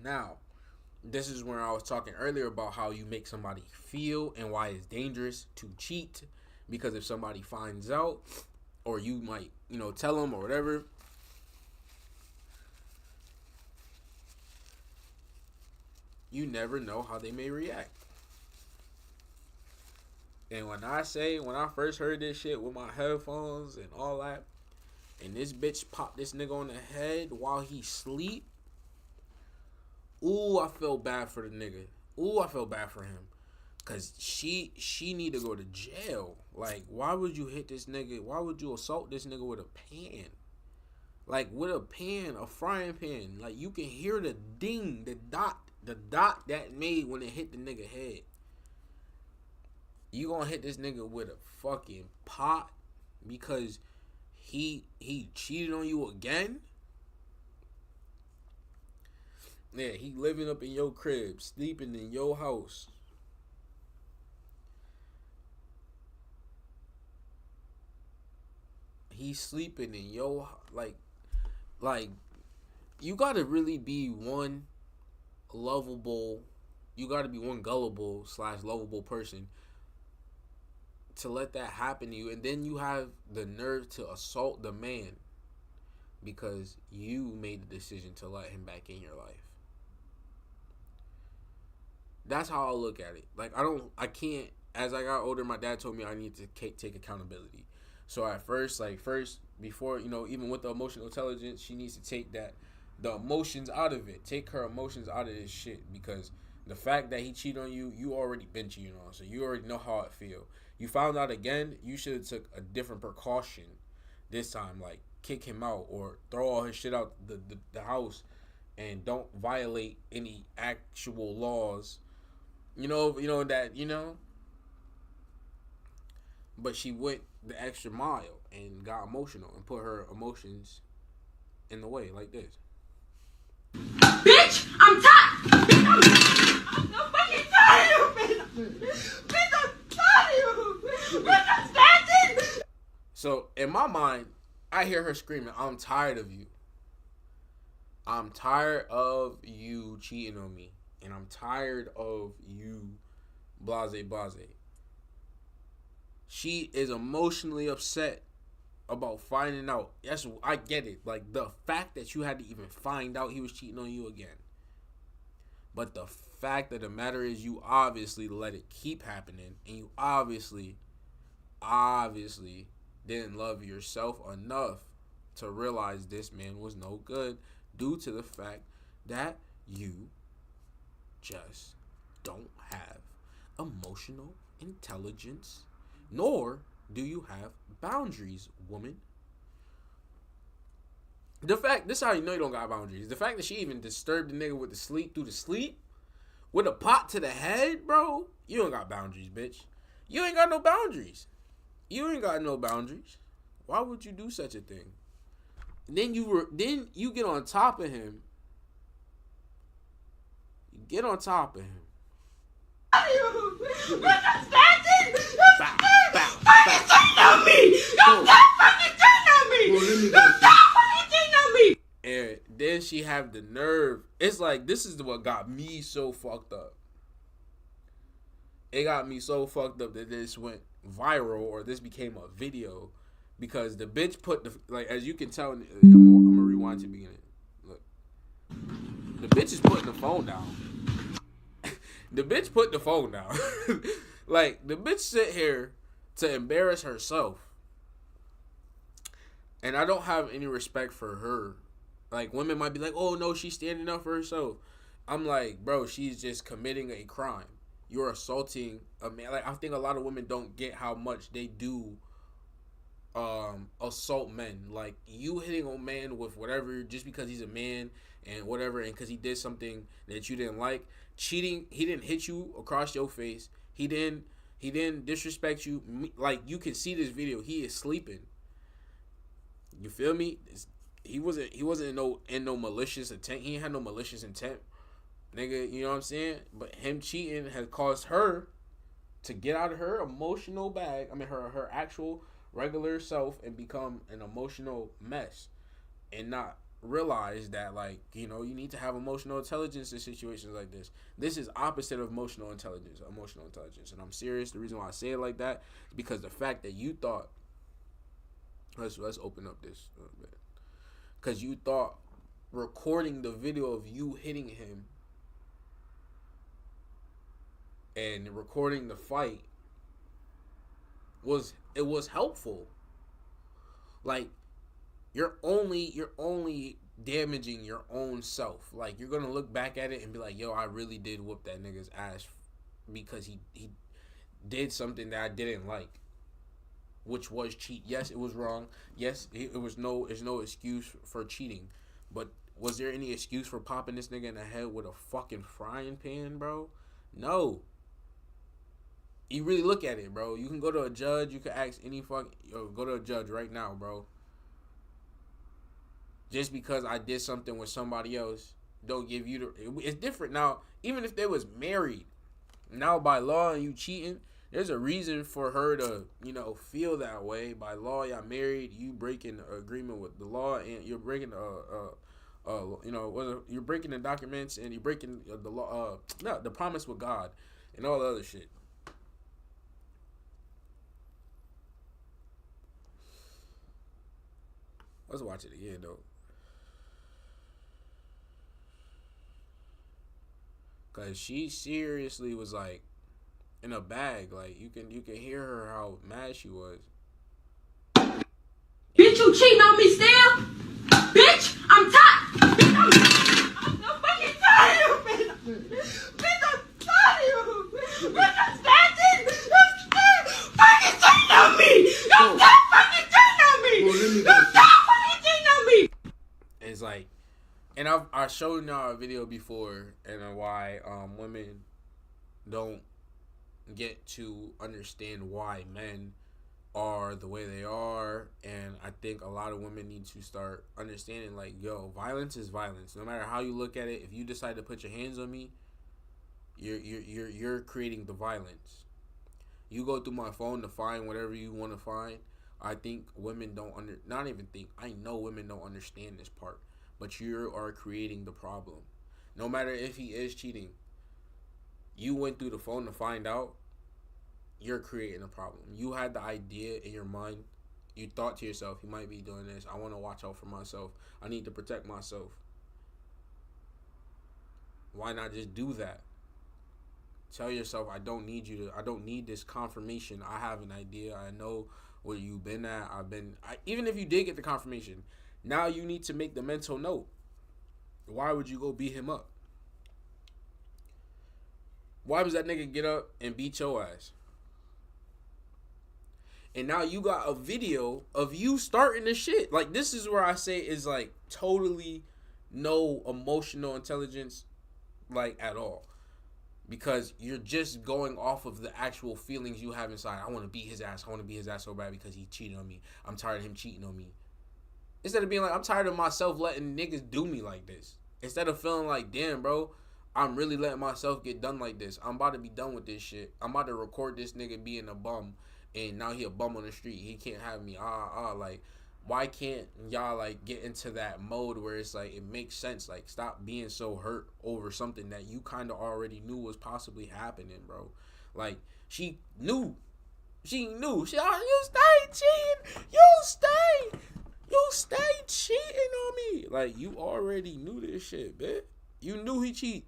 Now, this is where I was talking earlier about how you make somebody feel and why it's dangerous to cheat, because if somebody finds out, or you might, tell them or whatever, you never know how they may react. And when I first heard this shit with my headphones and all that, and this bitch popped this nigga on the head while he sleep, ooh, I felt bad for the nigga. Ooh, I felt bad for him. Cause she need to go to jail. Like, why would you hit this nigga? Why would you assault this nigga with a pan? Like, with a pan, a frying pan. Like, you can hear the ding, the dot that made when it hit the nigga head. You gonna hit this nigga with a fucking pot because he cheated on you again? Yeah, he living up in your crib, sleeping in your house. He's sleeping in your, like you gotta really be one lovable, you gotta be one gullible / lovable person to let that happen to you, and then you have the nerve to assault the man because you made the decision to let him back in your life. That's how I look at it. Like I can't. As I got older, my dad told me I need to take accountability. So at first, before even with the emotional intelligence, she needs to take the emotions out of it. Take her emotions out of this shit because the fact that he cheated on you, you already been cheating on, so you already know how it feel. You found out again, you should have took a different precaution this time, like kick him out or throw all his shit out the house, and don't violate any actual laws. That. But she went the extra mile and got emotional and put her emotions in the way like this. Bitch, I'm tired. I'm so fucking tired of you, bitch. I'm tired of you. Bitch, I'm standing. So in my mind, I hear her screaming, "I'm tired of you. I'm tired of you cheating on me, and I'm tired of you, blase blase." She is emotionally upset about finding out. Yes, I get it. Like the fact that you had to even find out he was cheating on you again. But the fact of the matter is, you obviously let it keep happening, and you obviously didn't love yourself enough to realize this man was no good due to the fact that you just don't have emotional intelligence, nor do you have boundaries, woman. This is how you know you don't got boundaries. The fact that she even disturbed the nigga with the sleep through the sleep with a pot to the head, bro. You don't got boundaries, bitch. You ain't got no boundaries. You ain't got no boundaries. Why would you do such a thing? Then you get on top of him. You get on top of him. Bitch, I'm standing. Bow, You're bow, fucking bow. cheating on me. You're fucking cheating on me. You're fucking cheating on me. And then she have the nerve. It's like, this is what got me so fucked up. It got me so fucked up that this went viral or this became a video because the bitch put as you can tell, I'm gonna rewind to the beginning. Look, the bitch is putting the phone down. The bitch put the phone down. Like, the bitch sit here to embarrass herself. And I don't have any respect for her. Like, women might be like, oh no, she's standing up for herself. I'm like, bro, she's just committing a crime. You're assaulting a man. Like, I think a lot of women don't get how much they do assault men. Like, you hitting a man with whatever just because he's a man and whatever, and because he did something that you didn't like. Cheating, he didn't hit you across your face. He didn't disrespect you. Like, you can see this video. He is sleeping. You feel me? He wasn't in no malicious intent. He ain't had no malicious intent, nigga. You know what I'm saying? But him cheating has caused her to get out of her emotional bag. I mean, her actual regular self and become an emotional mess, and not realize that, like, you need to have emotional intelligence in situations like this. This is opposite of emotional intelligence. And I'm serious. The reason why I say it like that is because the fact that you thought, let's open up this a little bit, because you thought recording the video of you hitting him and recording the fight was helpful. Like, you're only damaging your own self. Like, you're gonna look back at it and be like, yo, I really did whoop that nigga's ass because he did something that I didn't like, which was cheat. Yes, it was wrong. Yes, there's no excuse for cheating. But was there any excuse for popping this nigga in the head with a fucking frying pan, bro? No. You really look at it, bro. You can go to a judge. You can ask any go to a judge right now, bro. Just because I did something with somebody else, don't give you it's different now. Even if they was married, now by law and you cheating, there's a reason for her to, feel that way. By law, y'all married, you breaking the agreement with the law, and you're breaking you're breaking the documents, and you're breaking the law, the promise with God, and all the other shit. Let's watch it again though. cause she seriously was like in a bag. Like you can hear her how mad she was. Bitch, you cheating on me still? Bitch, I'm tired. I'm so fucking tired of you, bitch. Bitch, I'm tired of you. Bitch, I'm standing. You still fucking cheating on me. You still fucking cheating on me. You still fucking cheating on me. It's like, and I showed y'all a video before, and why women don't get to understand why men are the way they are. And I think a lot of women need to start understanding, like, yo, violence is violence. No matter how you look at it, if you decide to put your hands on me, you're creating the violence. You go through my phone to find whatever you want to find. I think women don't not even think, I know women don't understand this part, but you are creating the problem. No matter if he is cheating, you went through the phone to find out, you're creating a problem. You had the idea in your mind. You thought to yourself, he might be doing this. I want to watch out for myself. I need to protect myself. Why not just do that? Tell yourself, I don't need this confirmation. I have an idea. I know where you've been at. Even if you did get the confirmation, now you need to make the mental note. Why would you go beat him up? Why was that nigga get up and beat your ass? And now you got a video of you starting the shit. Like, this is where I say is like totally no emotional intelligence, like, at all. Because you're just going off of the actual feelings you have inside. I want to beat his ass. I want to beat his ass so bad because he cheated on me. I'm tired of him cheating on me. Instead of being like, I'm tired of myself letting niggas do me like this. Instead of feeling like, damn, bro, I'm really letting myself get done like this. I'm about to be done with this shit. I'm about to record this nigga being a bum. And now he a bum on the street. He can't have me. Like, why can't y'all, like, get into that mode where it's like, it makes sense. Like, stop being so hurt over something that you kind of already knew was possibly happening, bro. Like, she knew. She knew. You stay cheating. You stay cheating on me. Like, you already knew this shit, bitch. You knew he cheat.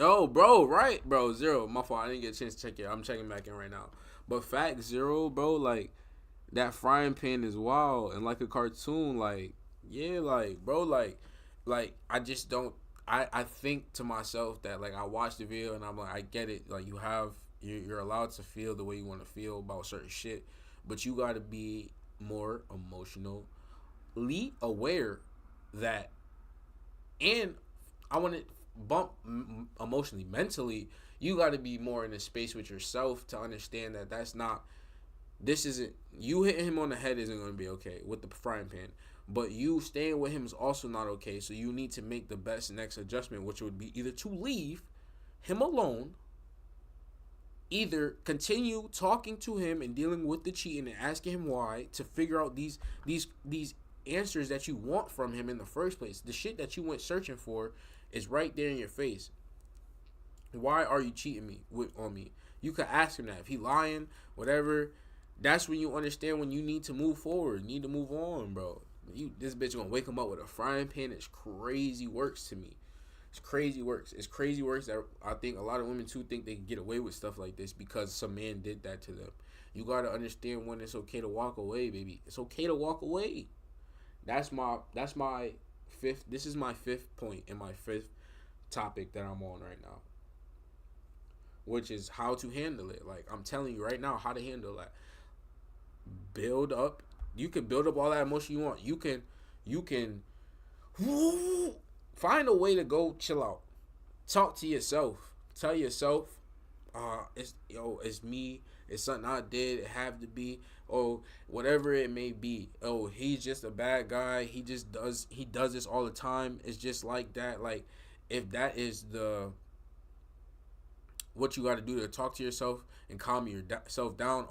Oh, bro, right, bro. Zero. My fault. I didn't get a chance to check it. I'm checking back in right now. But fact zero, bro. Like, that frying pan is wild and like a cartoon. Like, yeah, like, bro, like I just don't. I think to myself that, like, I watched the video and I'm like, I get it. Like, you're allowed to feel the way you want to feel about certain shit, but you got to be more emotionally aware that. And I want to bump emotionally, mentally. You got to be more in a space with yourself to understand that this isn't, you hitting him on the head isn't going to be okay with the frying pan, but you staying with him is also not okay. So you need to make the best next adjustment, which would be either to leave him alone, either continue talking to him and dealing with the cheating and asking him why, to figure out these answers that you want from him in the first place. The shit that you went searching for is right there in your face. Why are you cheating on me? You could ask him that. If he lying, whatever, that's when you understand when you need to move forward. You need to move on, bro. This bitch gonna wake him up with a frying pan. It's crazy works to me. It's crazy works. It's crazy works that I think a lot of women too think they can get away with stuff like this because some man did that to them. You gotta understand when it's okay to walk away, baby. It's okay to walk away. That's my fifth. This is my fifth point in my fifth topic that I'm on right now, which is how to handle it. Like, I'm telling you right now how to handle that. Build up. You can build up all that emotion you want. You can find a way to go chill out. Talk to yourself. Tell yourself, it's me. It's something I did. It have to be. Oh, whatever it may be. Oh, he's just a bad guy. He does this all the time. It's just like that. Like, if that is what you got to do to talk to yourself and calm yourself down,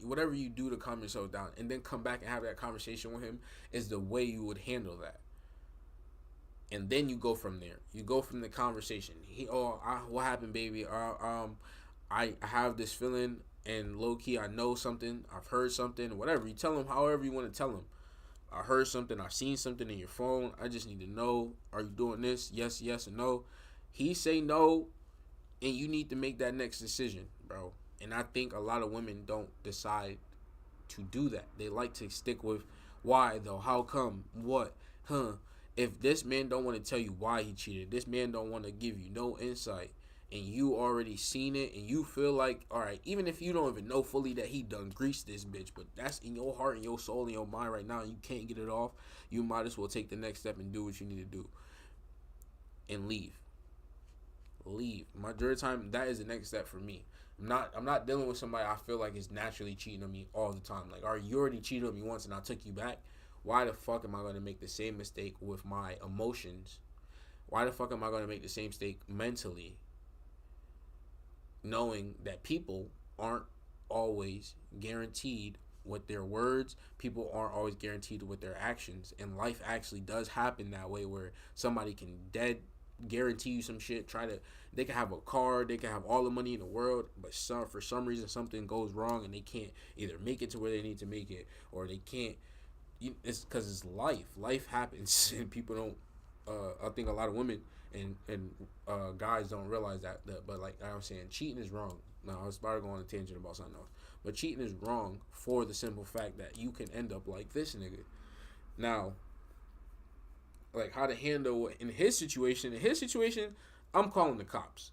whatever you do to calm yourself down, and then come back and have that conversation with him is the way you would handle that. And then you go from there. You go from the conversation. What happened, baby? I have this feeling, and low key I know something, I've heard something, whatever. You tell him however you want to tell him. I heard something, I seen something in your phone. I just need to know, are you doing this? Yes, yes, or no. He say no, and you need to make that next decision, bro. And I think a lot of women don't decide to do that. They like to stick with why though, how come, what, huh? If this man don't want to tell you why he cheated, this man don't want to give you no insight, and you already seen it, and you feel like, all right, even if you don't even know fully that he done greased this bitch, but that's in your heart and your soul and your mind right now, and you can't get it off, you might as well take the next step and do what you need to do and leave. Majority of the time, that is the next step for me. I'm not dealing with somebody I feel like is naturally cheating on me all the time. Like, all right, you already cheated on me once and I took you back. Why the fuck am I going to make the same mistake with my emotions? Why the fuck am I going to make the same mistake mentally, knowing that people aren't always guaranteed with their words, people aren't always guaranteed with their actions, and life actually does happen that way, where somebody can dead guarantee you some shit, they can have a car, they can have all the money in the world, but for some reason something goes wrong and they can't either make it to where they need to make it, or they can't. It's because it's life happens, and people don't. I think a lot of women and guys don't realize that. But like I'm saying, cheating is wrong. Now I was about to go on a tangent about something else, but cheating is wrong for the simple fact that you can end up like this nigga. Now, like how to handle in his situation. In his situation, I'm calling the cops.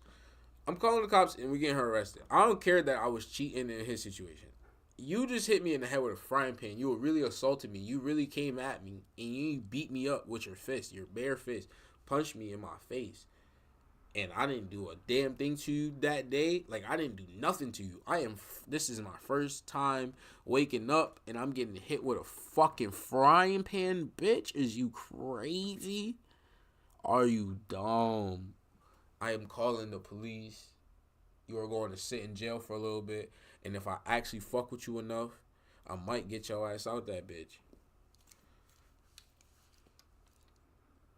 I'm calling the cops and we're getting her arrested. I don't care that I was cheating in his situation. You just hit me in the head with a frying pan. You really assaulted me. You really came at me and you beat me up with your fist, your bare fist, punched me in my face. And I didn't do a damn thing to you that day. Like, I didn't do nothing to you. This is my first time waking up and I'm getting hit with a fucking frying pan, bitch. Is you crazy? Are you dumb? I am calling the police. You are going to sit in jail for a little bit. And if I actually fuck with you enough, I might get your ass out that bitch.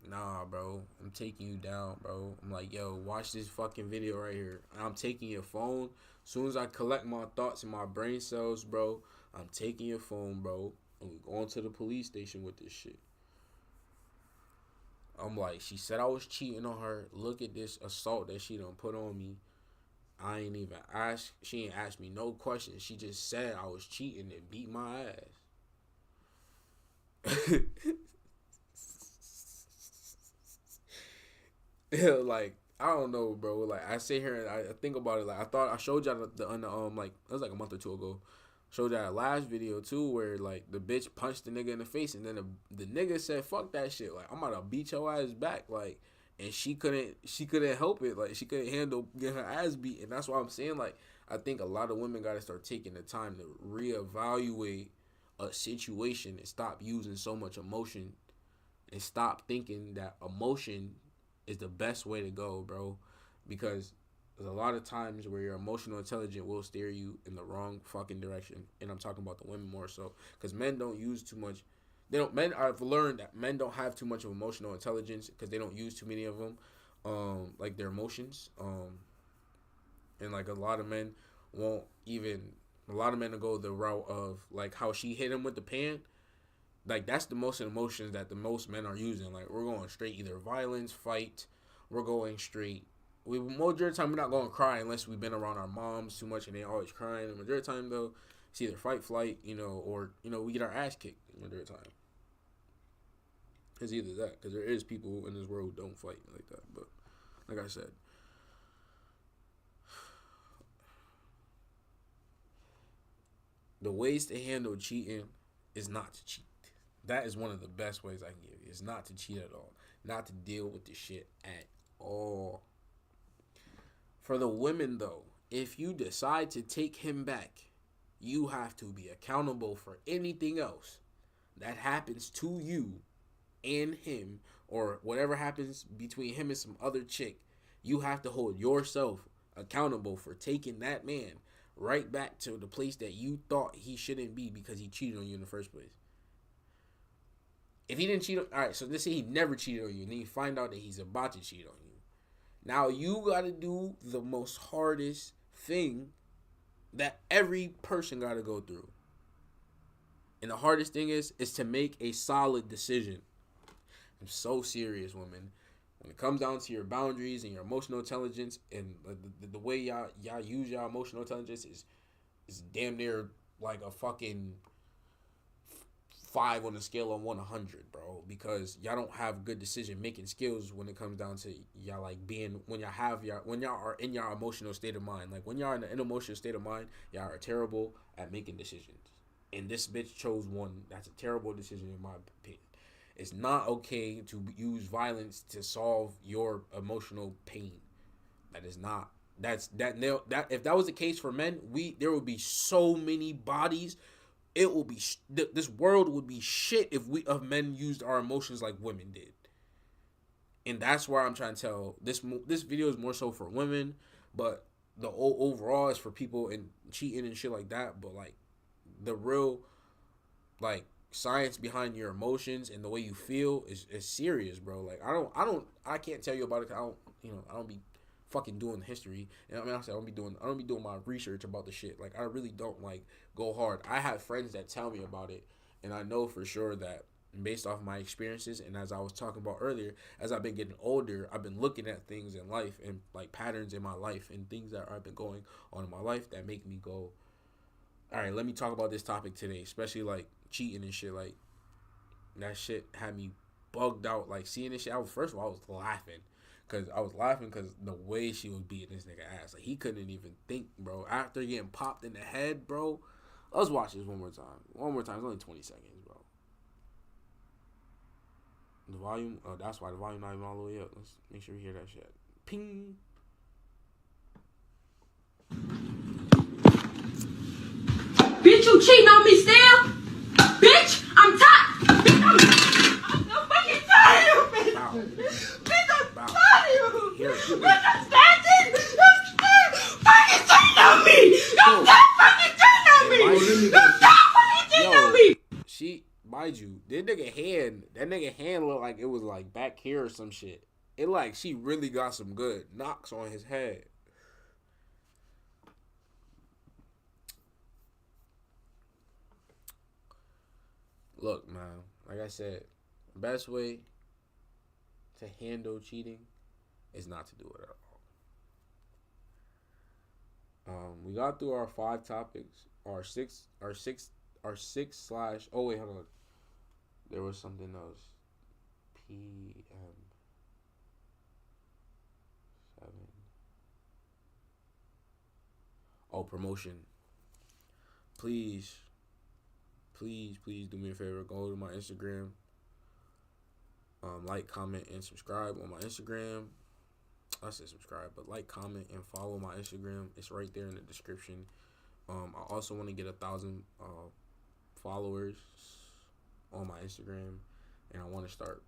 Nah, bro. I'm taking you down, bro. I'm like, yo, watch this fucking video right here. I'm taking your phone. As soon as I collect my thoughts and my brain cells, bro, I'm taking your phone, bro. And we going to the police station with this shit. I'm like, she said I was cheating on her. Look at this assault that she done put on me. I ain't even ask. She ain't asked me no questions. She just said I was cheating and beat my ass. Like, I don't know, bro. Like, I sit here and I think about it. Like, I thought I showed y'all like it was like a month or two ago. Showed y'all last video too, where like the bitch punched the nigga in the face, and then the nigga said, "Fuck that shit. Like, I'm about to beat your ass back." Like. And she couldn't help it. Like, she couldn't handle getting her ass beat. And that's why I'm saying, like, I think a lot of women got to start taking the time to reevaluate a situation and stop using so much emotion and stop thinking that emotion is the best way to go, bro. Because there's a lot of times where your emotional intelligence will steer you in the wrong fucking direction. And I'm talking about the women more so. Because men don't use too much. I've learned that men don't have too much of emotional intelligence because they don't use too many of them, like their emotions. And like a lot of men will go the route of like how she hit him with the pan. Like, that's the most emotions that the most men are using. Like, we're going straight either violence, fight. We're going straight. Majority of the time we're not going to cry unless we've been around our moms too much and they always crying. The majority of the time though, it's either fight, flight, or we get our ass kicked the majority of the time. It's either that, because there is people in this world who don't fight like that. But like I said, the ways to handle cheating is not to cheat. That is one of the best ways I can give you. It's not to cheat at all. Not to deal with this shit at all. For the women, though, if you decide to take him back, you have to be accountable for anything else that happens to you and him, or whatever happens between him and some other chick. You have to hold yourself accountable for taking that man right back to the place that you thought he shouldn't be because he cheated on you in the first place. If he didn't cheat on, all right, so let's say he never cheated on you, and then you find out that he's about to cheat on you. Now you got to do the most hardest thing that every person got to go through. And the hardest thing is to make a solid decision. I'm so serious, women. When it comes down to your boundaries and your emotional intelligence and the way y'all use your emotional intelligence is damn near like a fucking 5 on a scale of 100, bro. Because y'all don't have good decision making skills when it comes down to y'all like being when y'all are in your emotional state of mind. Like when y'all in an emotional state of mind, y'all are terrible at making decisions. And this bitch chose one that's a terrible decision in my opinion. It's not okay to use violence to solve your emotional pain. That is not. That if that was the case for men, there would be so many bodies. It will be this world would be shit if men used our emotions like women did. And that's why I'm trying to tell this video is more so for women, but the overall is for people and cheating and shit like that. But like the real like science behind your emotions and the way you feel is serious, bro. Like I can't tell you about it. I don't be fucking doing history. And I mean, I don't be doing my research about the shit. Like I really don't like go hard. I have friends that tell me about it, and I know for sure that based off my experiences and as I was talking about earlier, as I've been getting older, I've been looking at things in life and like patterns in my life and things that have been going on in my life that make me go, all right, let me talk about this topic today, especially like cheating and shit. Like that shit had me bugged out. Like seeing this shit, I was laughing because the way she was beating this nigga ass, like he couldn't even think, bro. After getting popped in the head, bro. Let's watch this one more time. It's only 20 seconds, bro. The volume, that's why the volume not even all the way up. Let's make sure we hear that shit. Ping. Bitch, you cheating on me still? Bitch, I'm tired. I'm so fucking tired of you, bitch. Bitch, I'm tired of you. Bitch, I'm standing. You still fucking cheating on me. You still fucking cheating on me. You still fucking cheating on me. Mind you, that nigga hand looked like it was like back here or some shit. It like she really got some good knocks on his head. Look, man, like I said, best way to handle cheating is not to do it at all. We got through our 5 topics, our six slash. Oh wait, hold on. There was something else. PM 7. Oh, promotion. Please do me a favor. Go to my Instagram. Like, comment, and subscribe on my Instagram. I said subscribe, but like, comment, and follow my Instagram. It's right there in the description. I also want to get 1,000 followers on my Instagram, and I want to start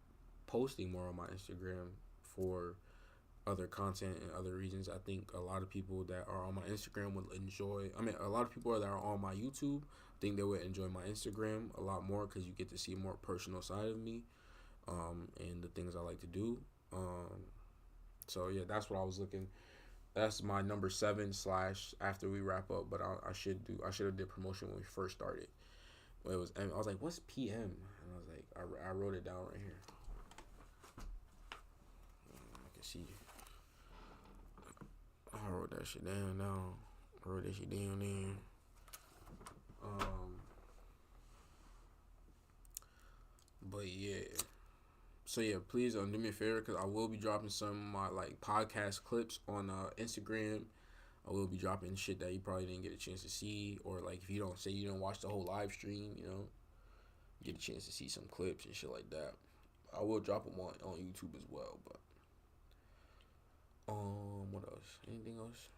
posting more on my Instagram for other content and other reasons. I think a lot of people that are on my Instagram would enjoy. I mean, a lot of people that are on my YouTube think they would enjoy my Instagram a lot more because you get to see a more personal side of me, and the things I like to do. So yeah, that's what I was looking. That's my number 7 slash after we wrap up. But I should have did promotion when we first started. Well, I was like, what's PM? And I was like, I wrote it down right here. I can see. I wrote that shit down now. I wrote that shit down there. But yeah. So yeah, please do me a favor because I will be dropping some of my like podcast clips on Instagram. I will be dropping shit that you probably didn't get a chance to see, or like if you don't watch the whole live stream, get a chance to see some clips and shit like that. I will drop them on YouTube as well. But what else? Anything else?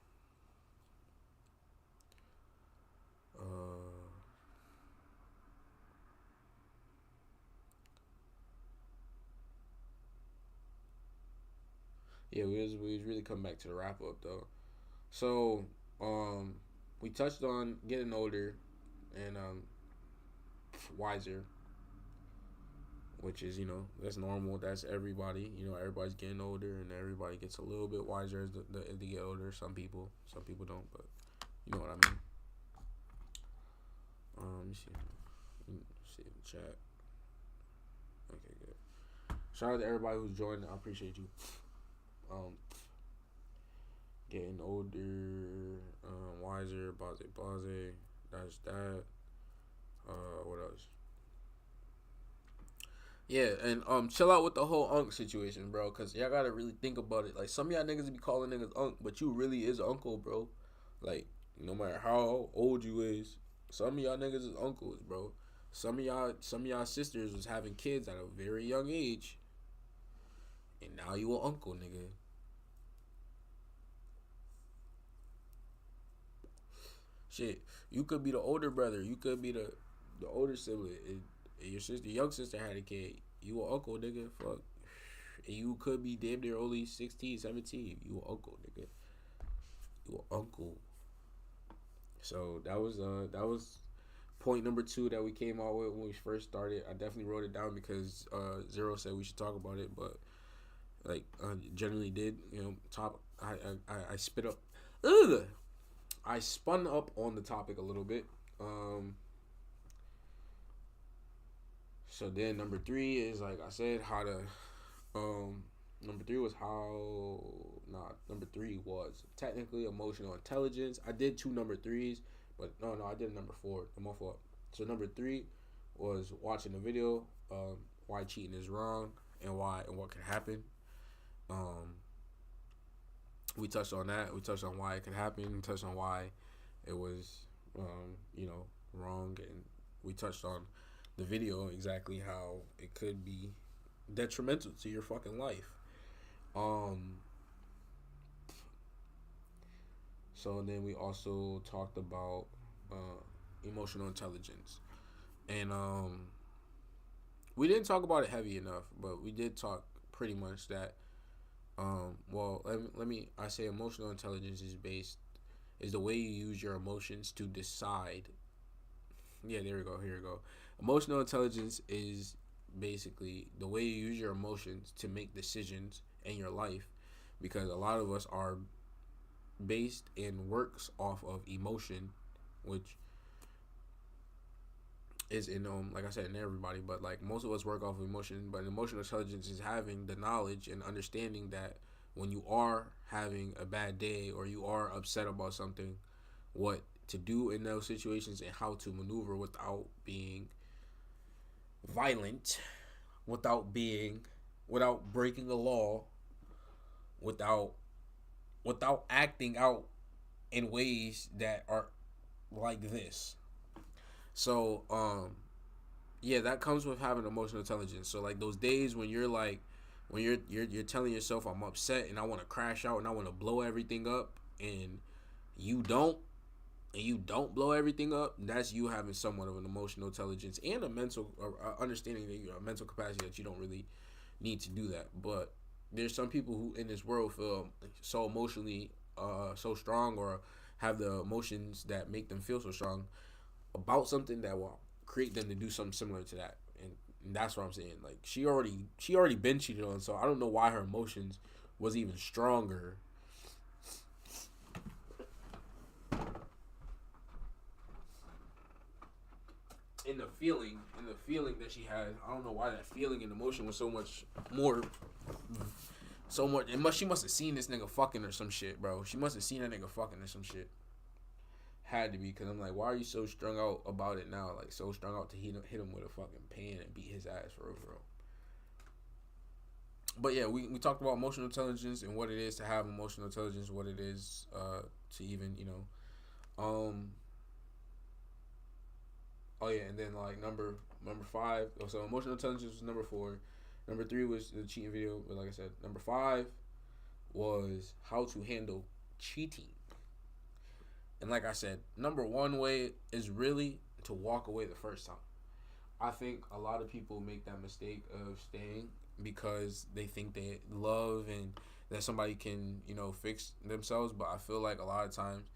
Yeah, we was really coming back to the wrap up though. So, we touched on getting older and wiser, which is that's normal. That's everybody. Everybody's getting older, and everybody gets a little bit wiser as they get older. Some people don't, but you know what I mean. Let me see. Let me see the chat. Okay, good. Shout out to everybody who's joined. I appreciate you. Um, Getting older, wiser, blase. That's that. What else? Yeah, and chill out with the whole unk situation, bro. Cause y'all gotta really think about it. Like some of y'all niggas be calling niggas unk, but you really is uncle, bro. Like no matter how old you is, some of y'all niggas is uncles, bro. Some of y'all sisters was having kids at a very young age, and now you an uncle, nigga. Shit, you could be the older brother. You could be the older sibling. Your sister, young sister had a kid. You an uncle, nigga. Fuck. And you could be damn near only 16, 17. You an uncle, nigga. You an uncle. So that was point number 2 that we came out with when we first started. I definitely wrote it down because Zero said we should talk about it, but like generally did, you know, I spit up. Ugh. I spun up on the topic a little bit. So then number 3 is like I said how to number 3 was how number 3 was technically emotional intelligence. I did 2 number 3s, but no, I did number 4. I'm off up. So number 3 was watching the video, why cheating is wrong and what can happen. We touched on that. We touched on why it could happen. We touched on why it was, wrong, and we touched on the video exactly how it could be detrimental to your fucking life. So then we also talked about emotional intelligence, and we didn't talk about it heavy enough, but we did talk pretty much that. I say emotional intelligence is the way you use your emotions to decide. Yeah, there we go. Here we go. Emotional intelligence is basically the way you use your emotions to make decisions in your life, because a lot of us are based and works off of emotion, which is in like I said, in everybody, but like most of us work off of emotion. But emotional intelligence is having the knowledge and understanding that when you are having a bad day or you are upset about something, what to do in those situations and how to maneuver without being violent, without breaking the law, without acting out in ways that are like this. So, yeah, that comes with having emotional intelligence. So, like those days when you're like, when you're telling yourself I'm upset and I want to crash out and I want to blow everything up, and you don't blow everything up, that's you having somewhat of an emotional intelligence and a mental understanding that you have a mental capacity that you don't really need to do that. But there's some people who in this world feel so emotionally so strong, or have the emotions that make them feel so strong about something that will create them to do something similar to that. And that's what I'm saying. Like she already been cheated on, so I don't know why her emotions was even stronger. In the feeling that she had, I don't know why that feeling and emotion was so much more, she must have seen this nigga fucking or some shit, bro. She must have seen that nigga fucking or some shit. Had to be, because I'm like, why are you so strung out about it now? Like, so strung out to hit him with a fucking pan and beat his ass for real. But yeah, we talked about emotional intelligence and what it is to have emotional intelligence, what it is to even, oh yeah, and then like number 5. So emotional intelligence was number 4. Number 3 was the cheating video, but like I said, number 5 was how to handle cheating. And like I said, number 1 way is really to walk away the first time. I think a lot of people make that mistake of staying because they think they love and that somebody can, fix themselves. But I feel like a lot of times,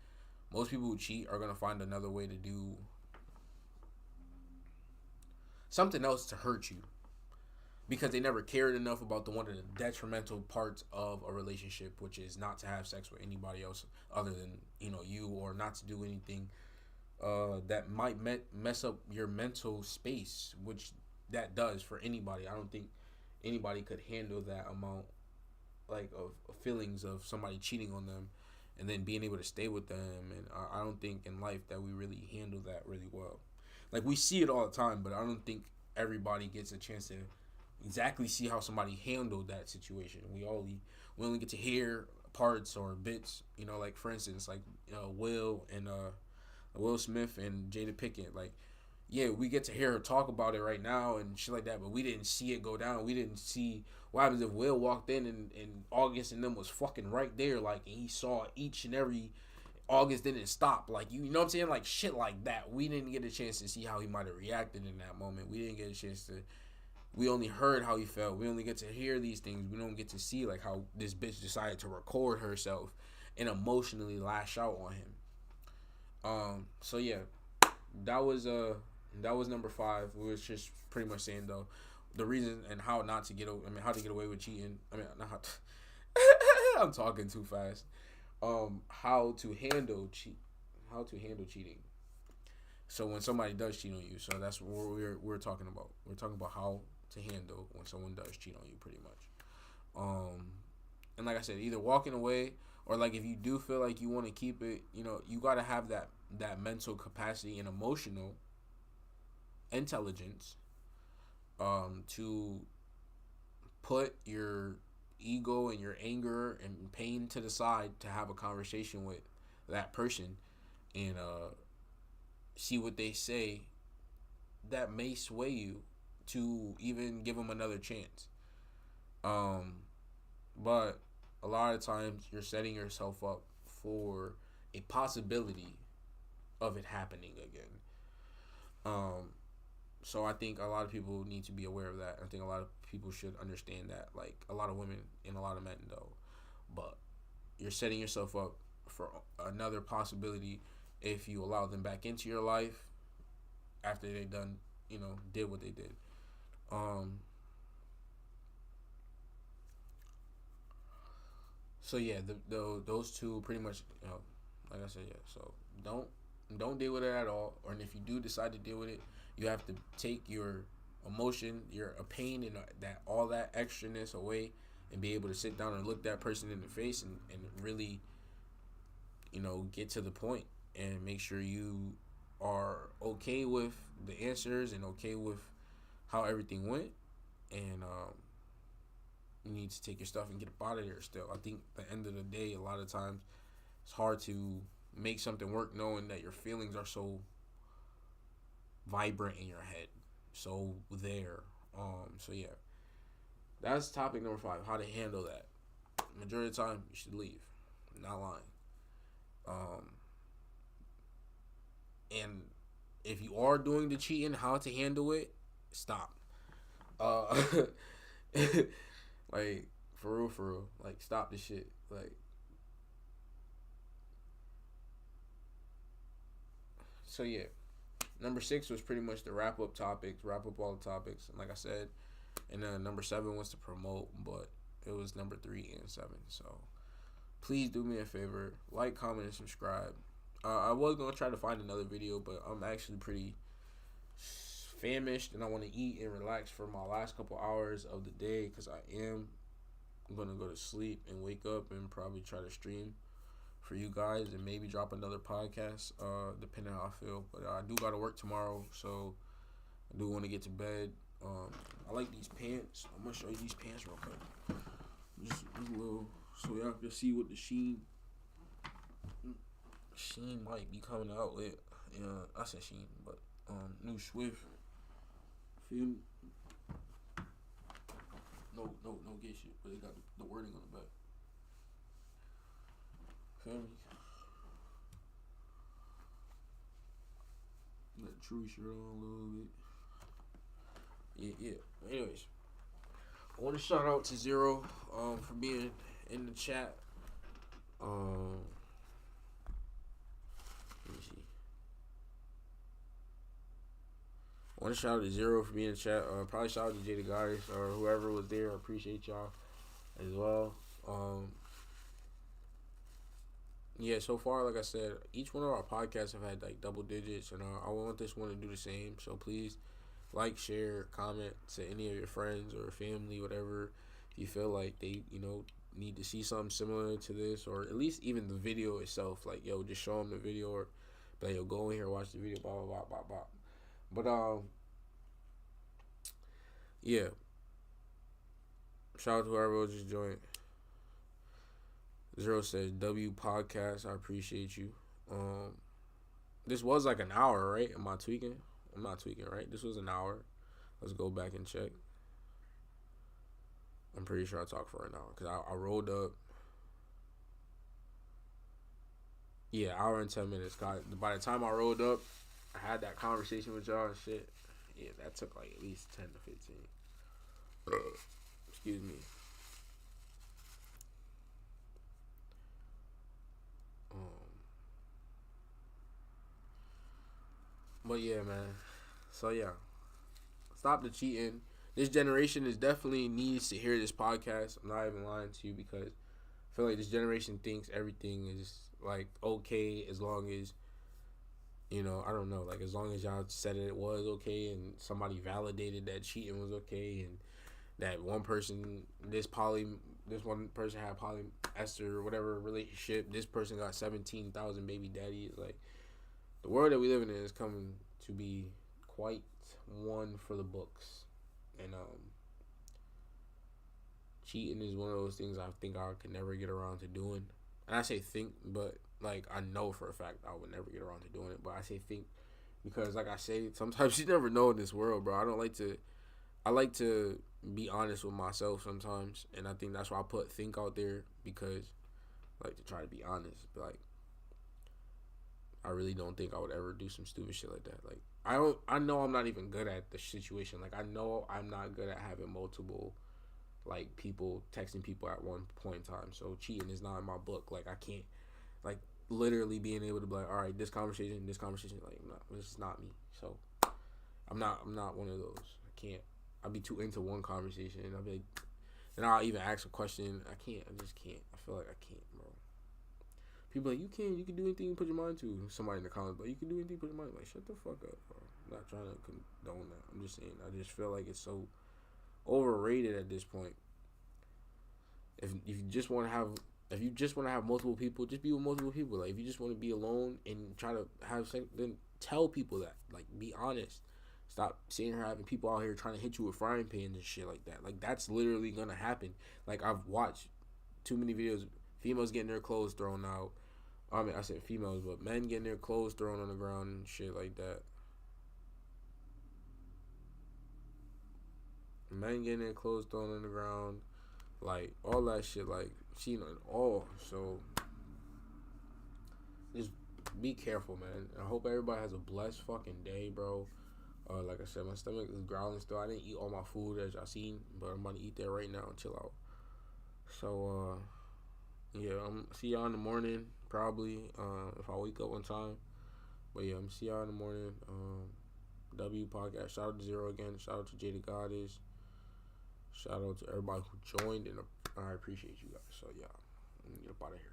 most people who cheat are going to find another way to do something else to hurt you, because they never cared enough about one of the detrimental parts of a relationship, which is not to have sex with anybody else other than, you, or not to do anything that might mess up your mental space, which that does for anybody. I don't think anybody could handle that amount like of feelings of somebody cheating on them and then being able to stay with them. And I don't think in life that we really handle that really well. Like we see it all the time, but I don't think everybody gets a chance to exactly see how somebody handled that situation. We only get to hear parts or bits, like for instance, like Will Smith and Jada Pickett. Like, yeah, we get to hear her talk about it right now and shit like that, but we didn't see it go down. We didn't see what happens if Will walked in and August and them was fucking right there, like, and he saw each and every August didn't stop. Like, you know what I'm saying? Like, shit like that. We didn't get a chance to see how he might have reacted in that moment. We didn't get a chance to. We only heard how he felt. We only get to hear these things. We don't get to see, like, how this bitch decided to record herself and emotionally lash out on him. So yeah, that was number 5. We was just pretty much saying though the reason and how not to get how to get away with cheating. Not how I'm talking too fast. How to handle cheating. So when somebody does cheat on you, so that's what we're talking about. We're talking about how to handle when someone does cheat on you, pretty much. And like I said, either walking away or like if you do feel like you want to keep it, you got to have that mental capacity and emotional intelligence to put your ego and your anger and pain to the side to have a conversation with that person and see what they say that may sway you to even give them another chance. But a lot of times you're setting yourself up for a possibility of it happening again. So I think a lot of people need to be aware of that. I think a lot of people should understand that. Like a lot of women and a lot of men though. But you're setting yourself up for another possibility if you allow them back into your life after they done, did what they did. So yeah, those two pretty much, like I said, yeah. So don't deal with it at all. Or if you do decide to deal with it, you have to take your emotion, your pain, and that all that extraness away, and be able to sit down and look that person in the face and really, get to the point and make sure you are okay with the answers and okay with how everything went, and you need to take your stuff and get up out of there. Still, I think at the end of the day, a lot of times it's hard to make something work knowing that your feelings are so vibrant in your head, so there. So yeah, that's topic number 5: how to handle that. Majority of the time, you should leave. I'm not lying. And if you are doing the cheating, how to handle it? Stop. Like for real. Like stop the shit. Like so yeah. Number 6 was pretty much the wrap up all the topics. And like I said, and then number 7 was to promote, but it was number 3 and 7. So please do me a favor, like, comment, and subscribe. I was gonna try to find another video, but I'm actually pretty famished and I want to eat and relax for my last couple hours of the day because I'm gonna go to sleep and wake up and probably try to stream for you guys and maybe drop another podcast, depending on how I feel. But I do gotta work tomorrow, so I do want to get to bed. I like these pants. I'm gonna show you these pants real quick. Just a little, so y'all can see what the Sheen might be coming out with. I said Sheen, but new Swift. Feel me? No gay shit, but they got the wording on the back. Feel me? Got True shirt on a little bit. Yeah. Anyways, I want to shout out to Zero for being in the chat. Let me see. I want to shout out to Zero for being in the chat. Probably shout out to Jada Guys or whoever was there. I appreciate y'all as well. Yeah, so far, like I said, each one of our podcasts have had like double digits, and I want this one to do the same. So please like, share, comment to any of your friends or family, whatever. If you feel like they, need to see something similar to this, or at least even the video itself, like yo, just show them the video, or be like, yo, go in here, watch the video, blah blah blah blah blah. But yeah, shout out to whoever just joined. Zero says W podcast. I appreciate you. Um, this was like an hour, right? Am I tweaking? I'm not tweaking, right? This was an hour. Let's go back and check. I'm pretty sure I talked for an hour because I rolled up. Yeah, hour and 10 minutes. By the time I rolled up, I had that conversation with y'all and shit. Yeah, that took like at least 10 to 15. Excuse me. Um, but yeah, man. So yeah, stop the cheating. This generation is definitely needs to hear this podcast. I'm not even lying to you because I feel like this generation thinks everything is like okay as long as I don't know, like as long as y'all said it was okay and somebody validated that cheating was okay and that this one person had polyester or whatever relationship, this person got 17,000 baby daddies. Like the world that we live in is coming to be quite one for the books, and cheating is one of those things I think I could never get around to doing. And I say think, but like I know for a fact I would never get around to doing it. But I say think because, like I say, sometimes you never know in this world, bro. I like to be honest with myself sometimes, and I think that's why I put think out there because I like to try to be honest. But like I really don't think I would ever do some stupid shit like that. Like I know I'm not even good at the situation. Like I know I'm not good at having multiple like people texting people at one point in time. So cheating is not in my book. Like I can't like literally being able to be like, all right, this conversation, like no, this is not me. So I'm not one of those. I can't. I'll be too into one conversation and I'll be like, then I'll even ask a question. I can't. I just can't. I feel like I can't, bro. People are like you can do anything you put your mind to. Somebody in the comments, but you can do anything you put your mind to. Like shut the fuck up, bro. I'm not trying to condone that. I'm just saying. I just feel like it's so overrated at this point. If you just want to have multiple people, just be with multiple people. Like if you just want to be alone and try to have sex, then tell people that. Like be honest. Stop sitting here having people out here trying to hit you with frying pans and shit like that. Like that's literally gonna happen. Like I've watched too many videos, females getting their clothes thrown out. I mean I said females, but men getting their clothes thrown on the ground and shit like that. Men getting their clothes thrown on the ground. Like all that shit, like cheating on all. So just be careful, man. I hope everybody has a blessed fucking day, bro. Like I said, my stomach is growling still. I didn't eat all my food as y'all seen, but I'm about to eat that right now and chill out. So yeah, I'm see y'all in the morning probably. If I wake up on time. But yeah, I'm see y'all in the morning. W podcast. Shout out to Zero again. Shout out to Jada Goddess. Shout out to everybody who joined, and I appreciate you guys. So yeah, I'm gonna get up out of here.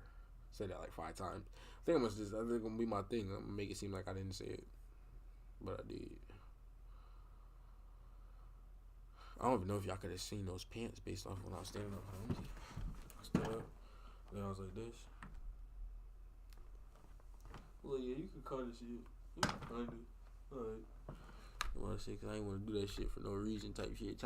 Said that like 5 times. I think that's gonna be my thing. I'm gonna make it seem like I didn't say it, but I did. I don't even know if y'all could have seen those pants based off when I was standing up. I stood up, then I was like this. Well, yeah, you can kind of see it. You can kind of. Alright. I want to say because I ain't want to do that shit for no reason type shit.